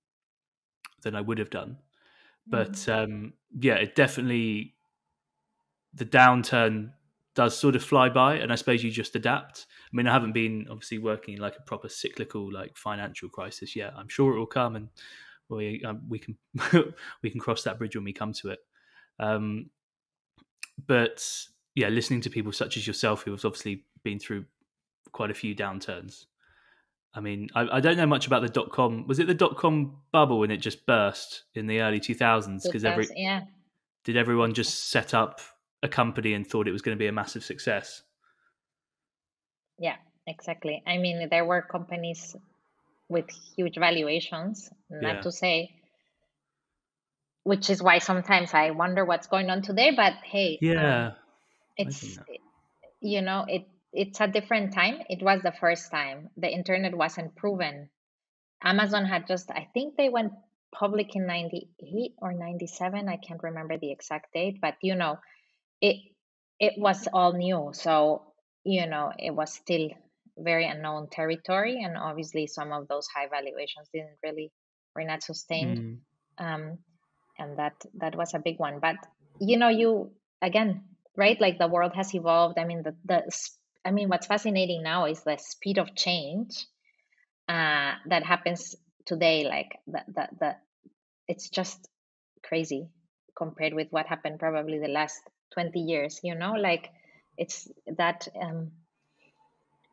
I would have done. But Mhm. yeah, it definitely, the downturn does sort of fly by, and I suppose you just adapt. I mean, I haven't been obviously working in like a proper cyclical like financial crisis yet. I'm sure it will come, and we can we can cross that bridge when we come to it. Um, but yeah, listening to people such as yourself who have obviously been through quite a few downturns. I mean, I don't know much about the dot com. Was it the dot com bubble when it just burst in the early 2000s? Because 2000, yeah, did everyone just set up a company and thought it was going to be a massive success? yeah, exactly. I mean, there were companies with huge valuations, not Yeah, to say, which is why sometimes I wonder what's going on today. But hey, yeah, I think it's that. it's a different time. It was the first time the internet wasn't proven. Amazon had just, I think they went public in 98 or 97. I can't remember the exact date, but it it was all new. So, it was still very unknown territory, and obviously some of those high valuations were not sustained. Mm, Um, and that was a big one. But you again, right? Like the world has evolved. I mean, I mean, what's fascinating now is the speed of change that happens today. Like the it's just crazy compared with what happened probably the last 20 years. Like it's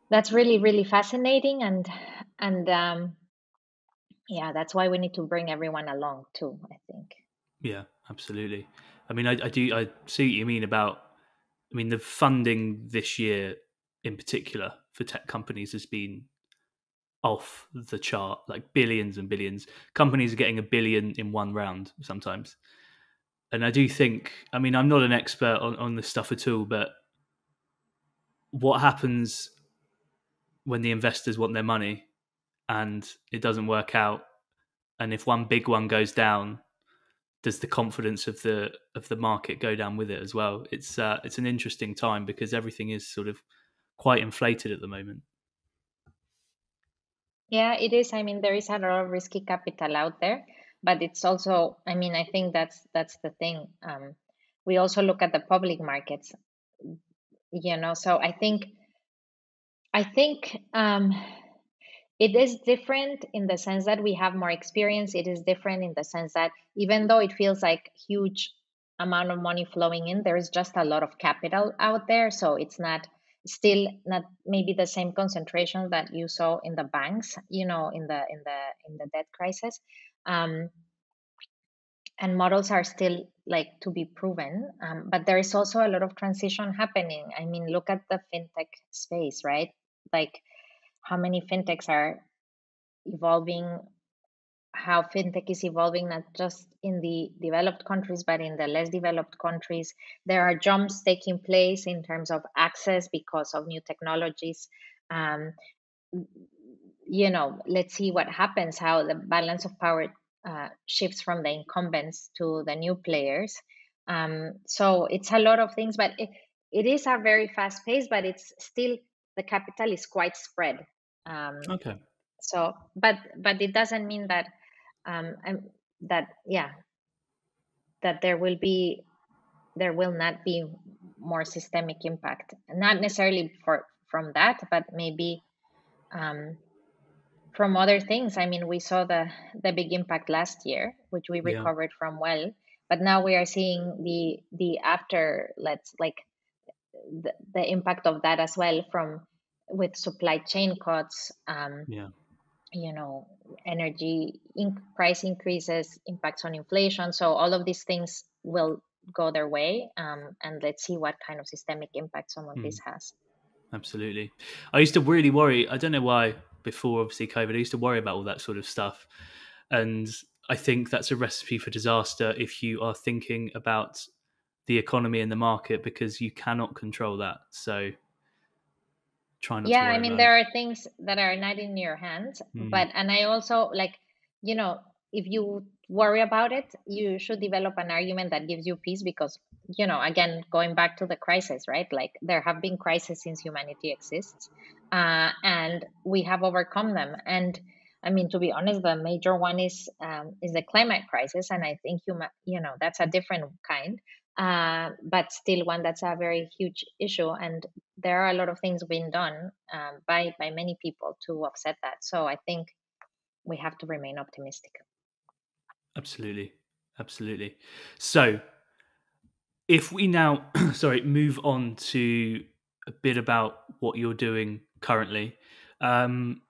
that's really really fascinating, and yeah, that's why we need to bring everyone along too, I think. yeah, absolutely. I mean, I see what you mean about. I mean, the funding this year, in particular, for tech companies has been off the chart, like billions and billions. Companies are getting a billion in one round sometimes. And I do think, I mean, I'm not an expert on this stuff at all, but what happens when the investors want their money and it doesn't work out? And if one big one goes down, does the confidence of the market go down with it as well? It's an interesting time because everything is sort of quite inflated at the moment. Yeah, it is. I mean, there is a lot of risky capital out there, but it's also, I mean, I think that's the thing. We also look at the public markets, so I think it is different in the sense that we have more experience. It is different in the sense that even though it feels like huge amount of money flowing in, there is just a lot of capital out there. So it's not still not maybe the same concentration that you saw in the banks, in the debt crisis. Um, and models are still like to be proven, but there is also a lot of transition happening. I mean, look at the fintech space, right? Like how many fintechs are evolving, how fintech is evolving not just in the developed countries but in the less developed countries. There are jumps taking place in terms of access because of new technologies. um, let's see what happens, how the balance of power shifts from the incumbents to the new players. So it's a lot of things, but it is a very fast pace, but it's still, the capital is quite spread. um, Okay. so but it doesn't mean that that yeah, that there will not be more systemic impact, not necessarily from that, but maybe um, from other things. I mean, we saw the big impact last year, which we Yeah. recovered from well, but now we are seeing the after, let's like the impact of that as well, from with supply chain cuts, Yeah. you know energy price increases, impacts on inflation. So all of these things will go their way, and let's see what kind of systemic impact some of this Mm, has. absolutely. I used to really worry. I don't know why. Before obviously COVID, I used to worry about all that sort of stuff, and I think that's a recipe for disaster if you are thinking about the economy and the market because you cannot control that. So try not to Yeah, I worry mean, about it. there are things that are not in your hands, Mm, and I also like, you know, if you worry about it, you should develop an argument that gives you peace because, again, going back to the crisis, right? Like there have been crises since humanity exists, and we have overcome them. And I mean, to be honest, the major one is the climate crisis, and I think that's a different kind. but still one that's a very huge issue. And there are a lot of things being done by many people to offset that. So I think we have to remain optimistic. Absolutely. Absolutely. So if we now, sorry, move on to a bit about what you're doing currently. Um,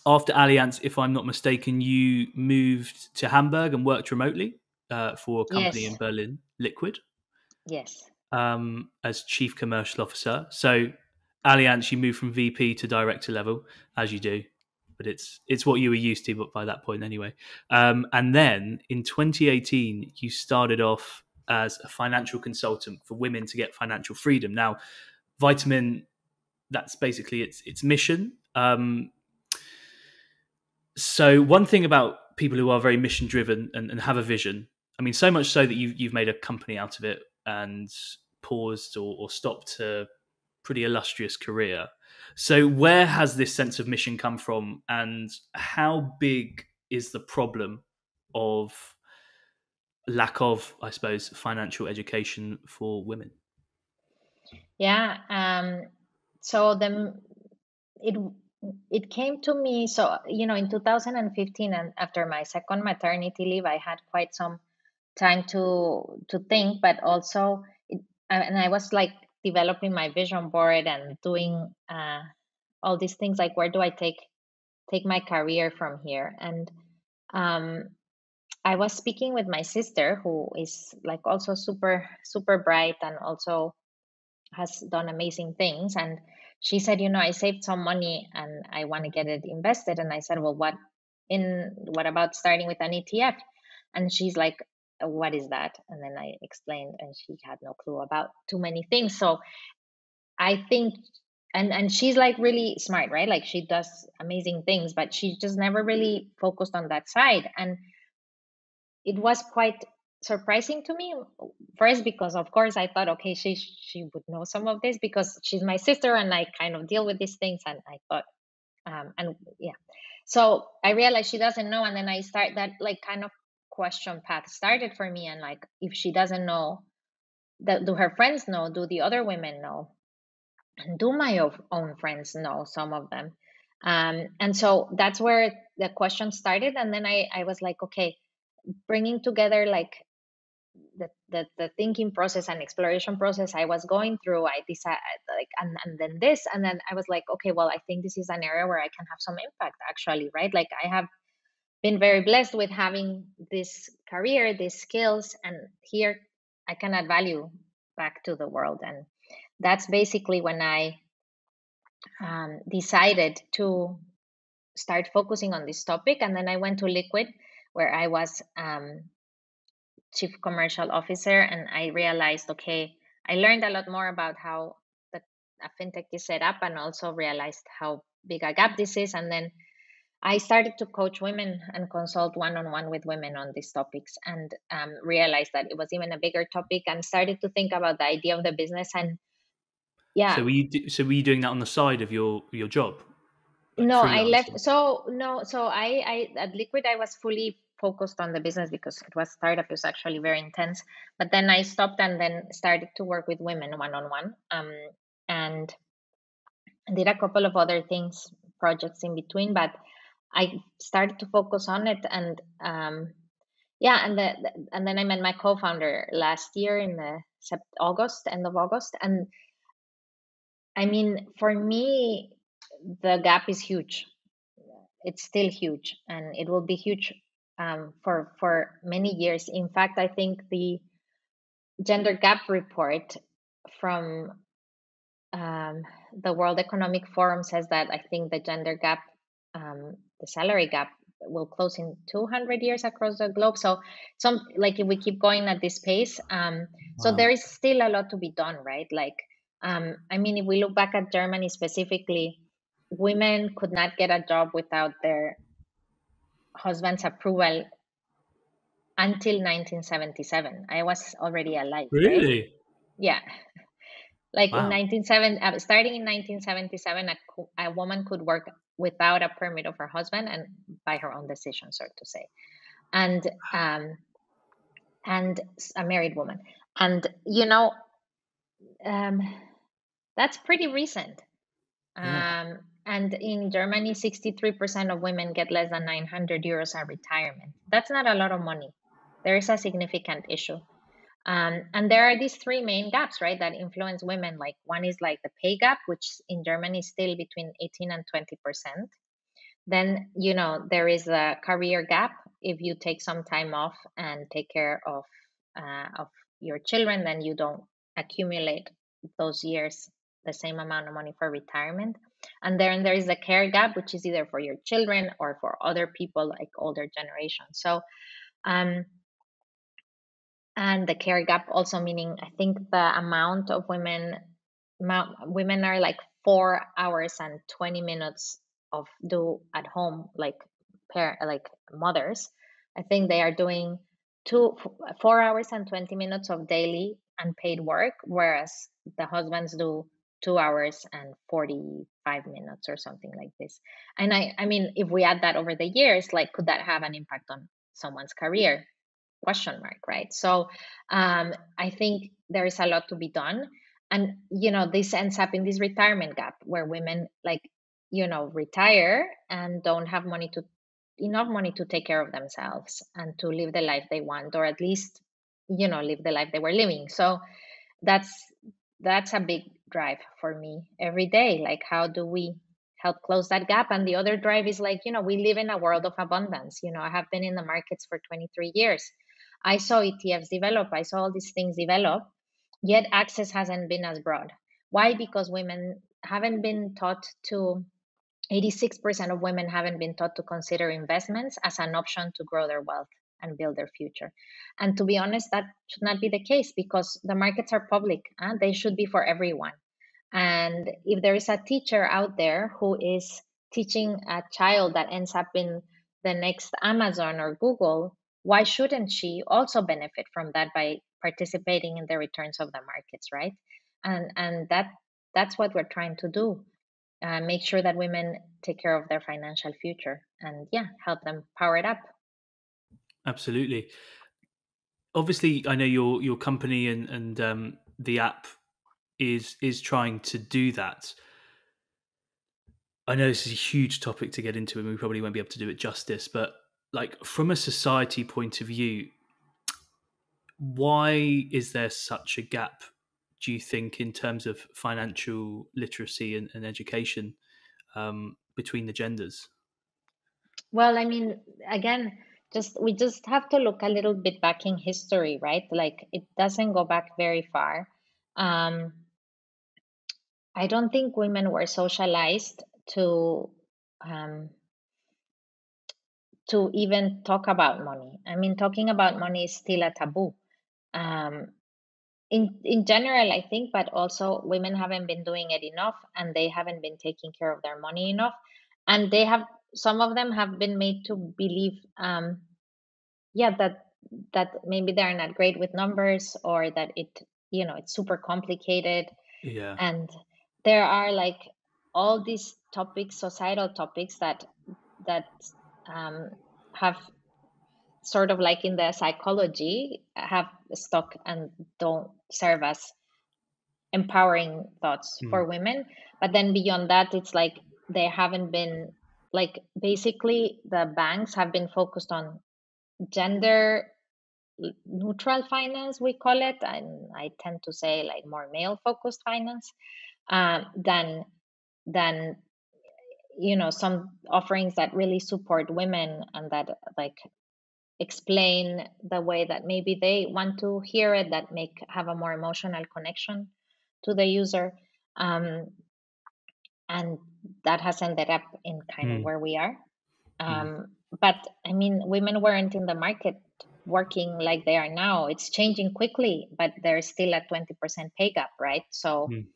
After Allianz, if I'm not mistaken, you moved to Hamburg and worked remotely for a company in Yes, Berlin, Liquid, yes. as chief commercial officer. So Allianz, you moved from VP to director level, as you do, but it's what you were used to, but by that point anyway. And then in 2018, you started off as a financial consultant for women to get financial freedom. Now, Vitamin, that's basically its mission. So one thing about people who are very mission driven and have a vision, I mean, so much so that you've made a company out of it and paused or stopped a pretty illustrious career. So where has this sense of mission come from, and how big is the problem of lack of, I suppose, financial education for women? Yeah. So it it came to me. So in 2015, and after my second maternity leave, I had quite some time to think, but also and I was like developing my vision board and doing all these things, like where do I take my career from here. And um, I was speaking with my sister, who is like also super super bright and also has done amazing things. And she said, I saved some money and I want to get it invested. And I said, well, what about starting with an ETF? And she's like, what is that? And then I explained, and she had no clue about too many things. So I think, and she's like really smart, right? Like she does amazing things, but she just never really focused on that side. And it was quite surprising to me, first because of course I thought, okay, she would know some of this because she's my sister and I kind of deal with these things. And I thought, and yeah, so I realized she doesn't know. And then I start that like kind of question path started for me. And like, if she doesn't know, that do her friends know? Do the other women know? And do my own friends know? Some of them. And so that's where the question started. And then I was like, okay, bringing together like the thinking process and exploration process I was going through, I decided like, and then this, and then I was like, okay, well, I think this is an area where I can have some impact actually, right? Like I have been very blessed with having this career, these skills, and here I can add value back to the world. And that's basically when I decided to start focusing on this topic. And then I went to Liquid, where I was chief commercial officer, and I realized, okay, I learned a lot more about how a fintech is set up, and also realized how big a gap this is. And then I started to coach women and consult one-on-one with women on these topics, and realized that it was even a bigger topic, and started to think about the idea of the business. And yeah, So were you doing that on the side of your job, like no, I left. freelancing? So no, so I at Liquid I was fully focused on the business because it was startup. It was actually very intense. But then I stopped and then started to work with women one on one. And did a couple of other things, projects in between. But I started to focus on it, and yeah, and then I met my co-founder last year in the August, end of August. And I mean, for me, the gap is huge. It's still huge, and it will be huge for many years. In fact, I think the gender gap report from the World Economic Forum says that I think the gender gap, the salary gap, will close in 200 years across the globe. So, some like if we keep going at this pace, so there Wow. is still a lot to be done, right? Like, I mean, if we look back at Germany specifically, women could not get a job without their husband's approval until 1977. I was already alive, right? Really? Yeah. Like in Wow. 1970, starting in 1977, a woman could work without a permit of her husband and by her own decision, so to say. And um, and a married woman. And um, that's pretty recent. Yeah. And in Germany, 63% of women get less than 900 euros at retirement. That's not a lot of money. There is a significant issue. And there are these three main gaps, right, that influence women. Like one is like the pay gap, which in Germany is still between 18 and 20%. Then, there is a career gap. If you take some time off and take care of your children, then you don't accumulate those years the same amount of money for retirement. And then there is a care gap, which is either for your children or for other people like older generations. So, um, and the care gap also meaning, I think the amount of women are like 4 hours and 20 minutes of do at home, like like mothers. I think they are doing 4 hours and 20 minutes of daily unpaid work, whereas the husbands do 2 hours and 45 minutes or something like this. And I mean, if we add that over the years, like, could that have an impact on someone's career? Question mark, right? So I think there is a lot to be done. And this ends up in this retirement gap where women, like, retire and don't have enough money to take care of themselves and to live the life they want, or at least live the life they were living. So that's that's a big drive for me every day. Like, how do we help close that gap? And the other drive is like, we live in a world of abundance. I have been in the markets for 23 years. I saw ETFs develop, I saw all these things develop, yet access hasn't been as broad. Why? Because women haven't been taught to 86% of women haven't been taught to consider investments as an option to grow their wealth and build their future. And to be honest, that should not be the case, because the markets are public and they should be for everyone. And if there is a teacher out there who is teaching a child that ends up in the next Amazon or Google, why shouldn't she also benefit from that by participating in the returns of the markets, right? And that's what we're trying to do. Make sure that women take care of their financial future, and yeah, help them power it up. Absolutely. Obviously, I know your company and the app is trying to do that. I know this is a huge topic to get into, and we probably won't be able to do it justice. But like from a society point of view, why is there such a gap? Do you think in terms of financial literacy and education between the genders? Well, I mean, again, just we just have to look a little bit back in history, right? Like, it doesn't go back very far. um I don't think women were socialized um to even talk about money. I mean, talking about money is still a taboo. um in general, I think, but also women haven't been doing it enough, and they haven't been taking care of their money enough. And they have, some of them have been made to believe, yeah, that maybe they're not great with numbers, or that it's super complicated. Yeah. And there are like all these topics, societal topics, that um, have sort of, like, in the psychology, have stuck and don't serve as empowering thoughts Mm. for women. But then beyond that, it's like they haven't been, like, basically the banks have been focused on gender neutral finance, we call it, and I tend to say like more male focused finance, than some offerings that really support women, and that, like, explain the way that maybe they want to hear it, that make have a more emotional connection to the user. um, and that has ended up in kind of Mm. where we are. Mm. But I mean, women weren't in the market working like they are now. It's changing quickly, but there's still a 20% pay gap, right? So Mm.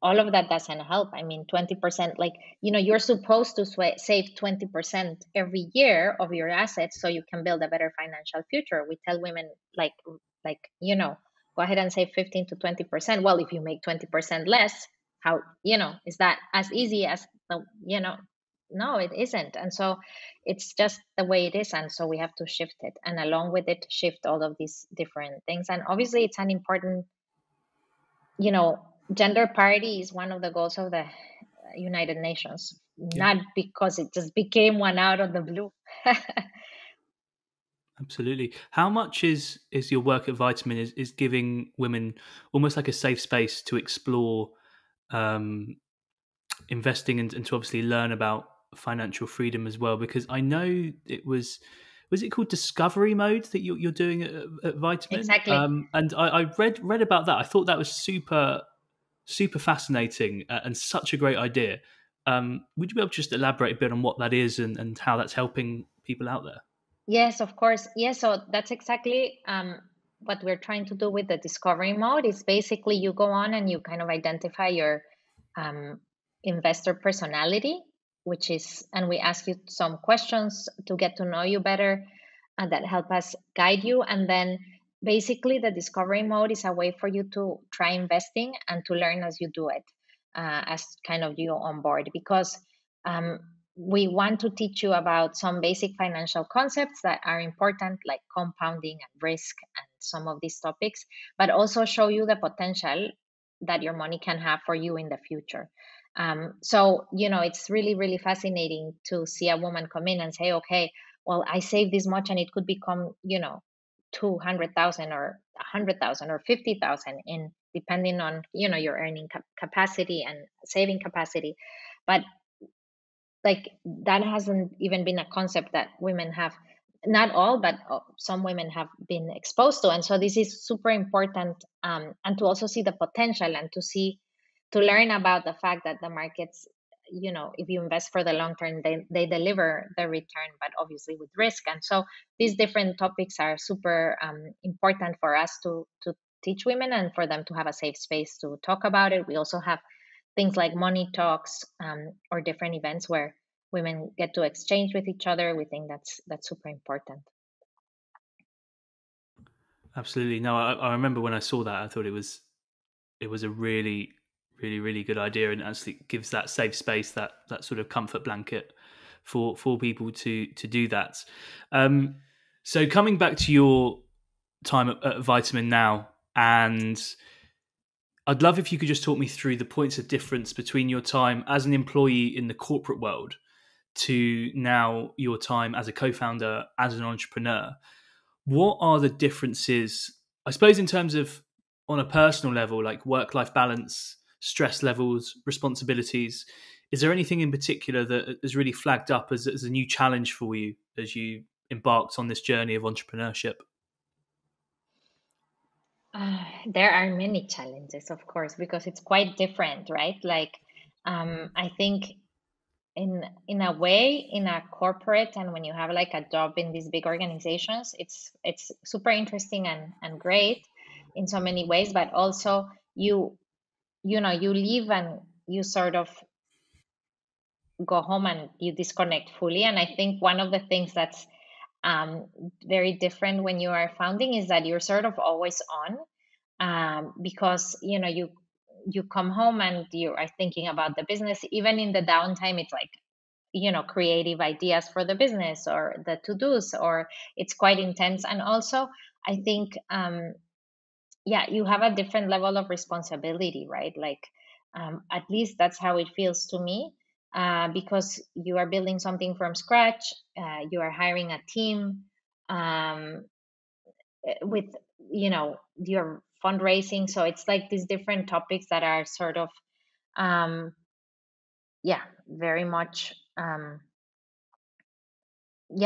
all of that doesn't help. I mean, 20%, like, you're supposed to save 20% every year of your assets so you can build a better financial future. We tell women, like, go ahead and save 15 to 20%. Well, if you make 20% less, how, is that as easy as the, no, it isn't. And so it's just the way it is. And so we have to shift it. And along with it, shift all of these different things. And obviously, it's an important, gender parity is one of the goals of the United Nations, Yeah, not because it just became one out of the blue. absolutely. How much is your work at Vitamin is giving women almost like a safe space to explore um, investing and to obviously learn about financial freedom as well? Because I know it was it called discovery mode that you're doing at Vitamin, Exactly. and I read about that. I thought that was super fascinating and such a great idea. Would you be able to just elaborate a bit on what that is and how that's helping people out there? Yes, of course. Yes, so that's exactly what we're trying to do with the discovery mode. Is basically you go on and you kind of identify your um, investor personality, and we ask you some questions to get to know you better, and that help us guide you. And then basically the discovery mode is a way for you to try investing and to learn as you do it, as kind of you on board, because um, we want to teach you about some basic financial concepts that are important, like compounding and risk and some of these topics, but also show you the potential that your money can have for you in the future. So, it's really, really fascinating to see a woman come in and say, okay, well, I saved this much and it could become, 200,000 or 100,000 or 50,000 in depending on, your earning capacity and saving capacity. But like that hasn't even been a concept that women have, not all, but some women have been exposed to. And so this is super important, and to also see the potential and to learn about the fact that the markets, if you invest for the long term, they deliver the return, but obviously with risk. And so these different topics are super important for us to teach women and for them to have a safe space to talk about it. We also have things like money talks, or different events where women get to exchange with each other. We think that's super important. Absolutely. No, I remember when I saw that, I thought it was a really good idea, and actually gives that safe space, that sort of comfort blanket for people to do that. Um, so coming back to your time at Vitamin now, and I'd love if you could just talk me through the points of difference between your time as an employee in the corporate world to now your time as a co-founder, as an entrepreneur. What are the differences, I suppose, in terms of on a personal level, like work-life balance, stress levels, responsibilities? Is there anything in particular that has really flagged up as a new challenge for you as you embarked on this journey of entrepreneurship? There are many challenges, of course, because it's quite different, right? Like, I think in a way, in a corporate, and when you have like a job in these big organizations, it's super interesting and great in so many ways, but also you leave and you sort of go home and you disconnect fully. And I think one of the things that's um, very different when you are founding is that you're sort of always on, because you come home and you are thinking about the business. Even in the downtime, it's like, creative ideas for the business or the to-dos, or it's quite intense. And also I think, yeah, you have a different level of responsibility, right? Like, at least that's how it feels to me, because you are building something from scratch. You are hiring a team, um, with, your fundraising. So it's like these different topics that are sort of, um, yeah, very much, yeah,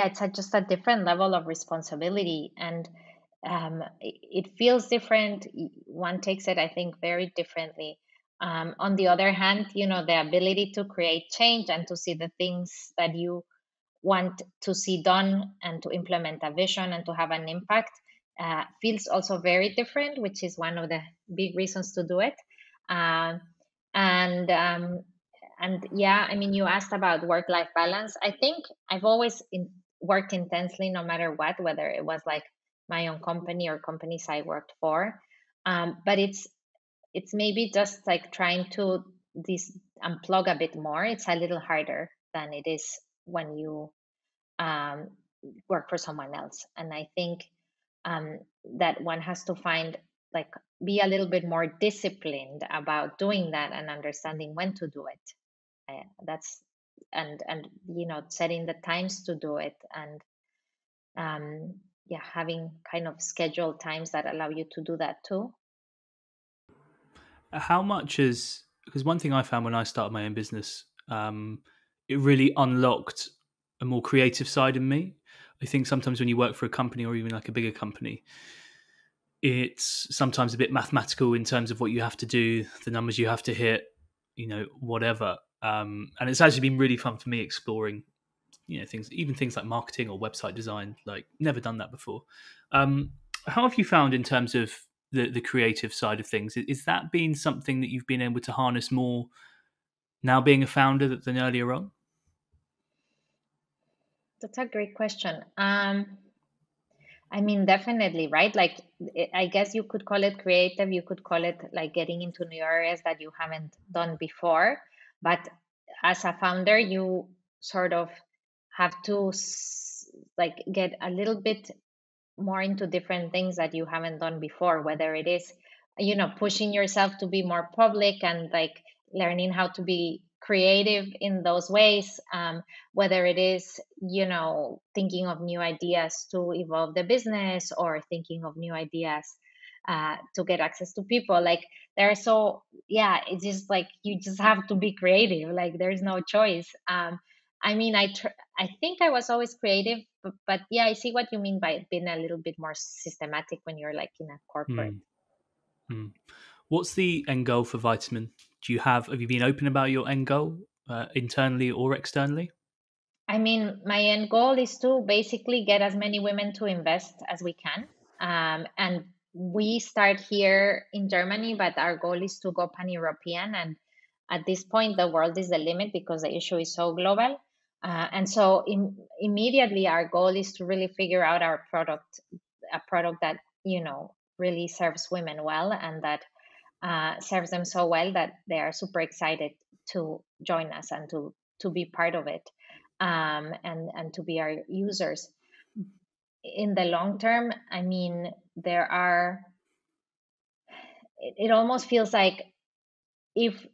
it's just a different level of responsibility. And it feels different. One takes it, I think, very differently. On the other hand, the ability to create change and to see the things that you want to see done and to implement a vision and to have an impact, feels also very different, which is one of the big reasons to do it. Um, and yeah, I mean, you asked about work-life balance. I think I've always worked intensely, no matter what, whether it was like my own company or companies I worked for. But it's maybe just like trying to this unplug a bit more. It's a little harder than it is when you um, work for someone else. And I think that one has to find, like, be a little bit more disciplined about doing that and understanding when to do it. That's and setting the times to do it, and yeah, having kind of scheduled times that allow you to do that too. How much is, because one thing I found when I started my own business, it really unlocked a more creative side in me. I think sometimes when you work for a company or even like a bigger company, it's sometimes a bit mathematical in terms of what you have to do, the numbers you have to hit, whatever. And it's actually been really fun for me exploring, things like marketing or website design. Like, never done that before. How have you found in terms of the creative side of things? Is that been something that you've been able to harness more now being a founder than earlier on? That's a great question. I mean, definitely, right? Like, I guess you could call it creative. You could call it like getting into new areas that you haven't done before. But as a founder, you sort of have to like get a little bit more into different things that you haven't done before, whether it is, pushing yourself to be more public and like learning how to be creative in those ways, whether it is, thinking of new ideas to evolve the business, or thinking of new ideas to get access to people. Like, there's so, yeah, it's just like you just have to be creative. Like, there's no choice. I mean, I think I was always creative, but yeah, I see what you mean by being a little bit more systematic when you're like in a corporate. Hmm. Hmm. What's the end goal for Vitamin? Have you been open about your end goal, internally or externally? I mean, my end goal is to basically get as many women to invest as we can. And we start here in Germany, but our goal is to go pan-European. And at this point, the world is the limit because the issue is so global. And so immediately, our goal is to really figure out our product, a product that, really serves women well, and that serves them so well that they are super excited to join us and to be part of it, and to be our users. In the long term, I mean, it almost feels like if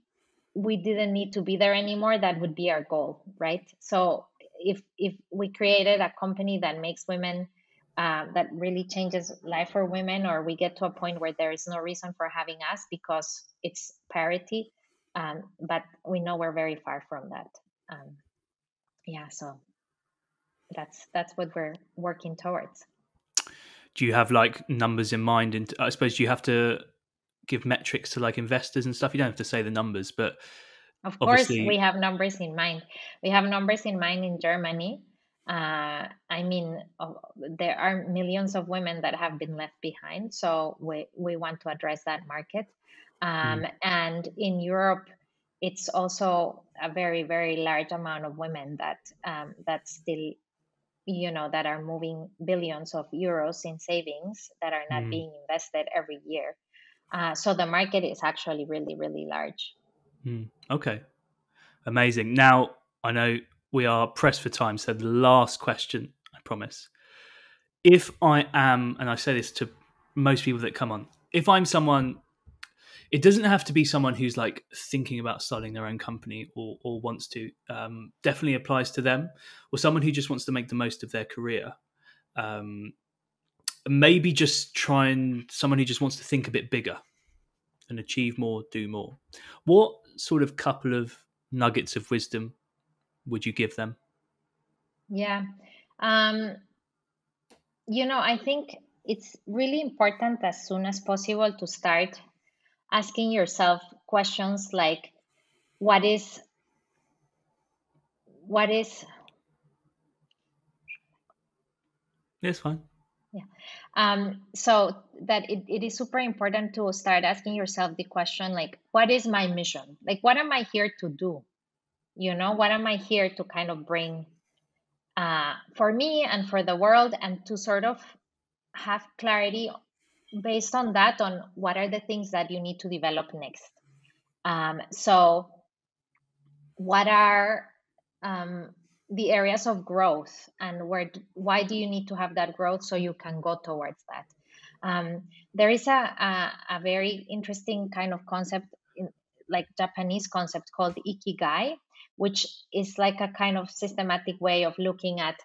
we didn't need to be there anymore, that would be our goal, right? So if we created a company that makes women, that really changes life for women, or we get to a point where there is no reason for having us because it's parity, but we know we're very far from that. Yeah, so that's what we're working towards. Do you have like numbers in mind? And I suppose you have to give metrics to like investors and stuff. You don't have to say the numbers, but Of course, we obviously, have numbers in mind. We have numbers in mind in Germany. I mean, there are millions of women that have been left behind, so we want to address that market. mm, And in Europe, it's also a very, very large amount of women that still, that are moving billions of euros in savings that are not mm, being invested every year. So the market is actually really, really large. okay, amazing. Now I know we are pressed for time, so the last question, I promise. If I am, and I say this to most people that come on, if I'm someone, it doesn't have to be someone who's like thinking about starting their own company or wants to. Definitely applies to them, or someone who just wants to make the most of their career. Um, Maybe just someone who just wants to think a bit bigger and achieve more, do more. What sort of couple of nuggets of wisdom would you give them? Yeah. Um, I think it's really important as soon as possible to start asking yourself questions like, what is, what is, Yes, fine. yeah. So that it is super important to start asking yourself the question, like, what is my mission? Like, what am I here to do? What am I here to kind of bring, for me and for the world, and to sort of have clarity based on that, on what are the things that you need to develop next. So what are um, the areas of growth and why do you need to have that growth so you can go towards that. There is a very interesting kind of concept, like Japanese concept called ikigai, which is like a kind of systematic way of looking at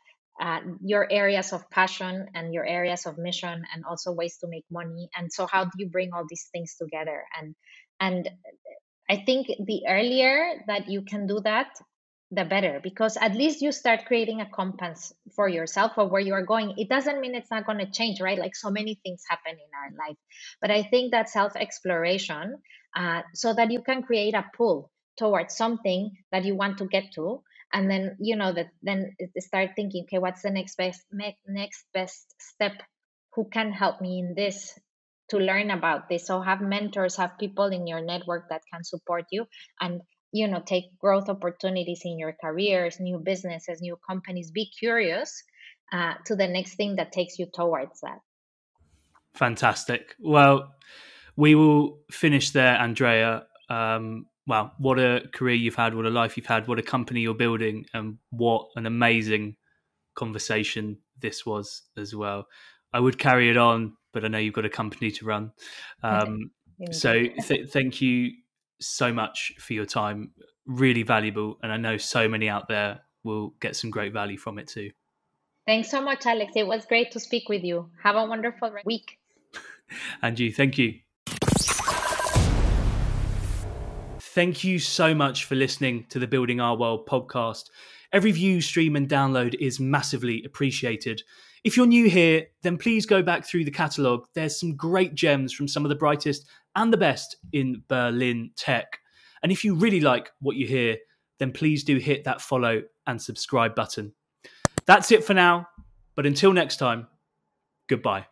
your areas of passion and your areas of mission, and also ways to make money. And so, how do you bring all these things together? And I think the earlier that you can do that, the better, because at least you start creating a compass for yourself of where you are going. It doesn't mean it's not going to change, right? Like so many things happen in our life. But I think that self exploration, so that you can create a pull towards something that you want to get to. And then, that then start thinking, okay, what's the next best step? Who can help me in this, to learn about this? So have mentors, have people in your network that can support you, and take growth opportunities in your careers, new businesses, new companies. Be curious to the next thing that takes you towards that. Fantastic. Well, we will finish there, Andrea. Wow, what a career you've had, what a life you've had, what a company you're building, and what an amazing conversation this was as well. I would carry it on, but I know you've got a company to run. So thank you so much for your time. Really valuable. And I know so many out there will get some great value from it too. Thanks so much, Alex. It was great to speak with you. Have a wonderful week. And you, thank you. Thank you so much for listening to the Building Our World podcast. Every view, stream, and download is massively appreciated. If you're new here, then please go back through the catalogue. There's some great gems from some of the brightest and the best in Berlin tech. And if you really like what you hear, then please do hit that follow and subscribe button. That's it for now. But until next time, goodbye.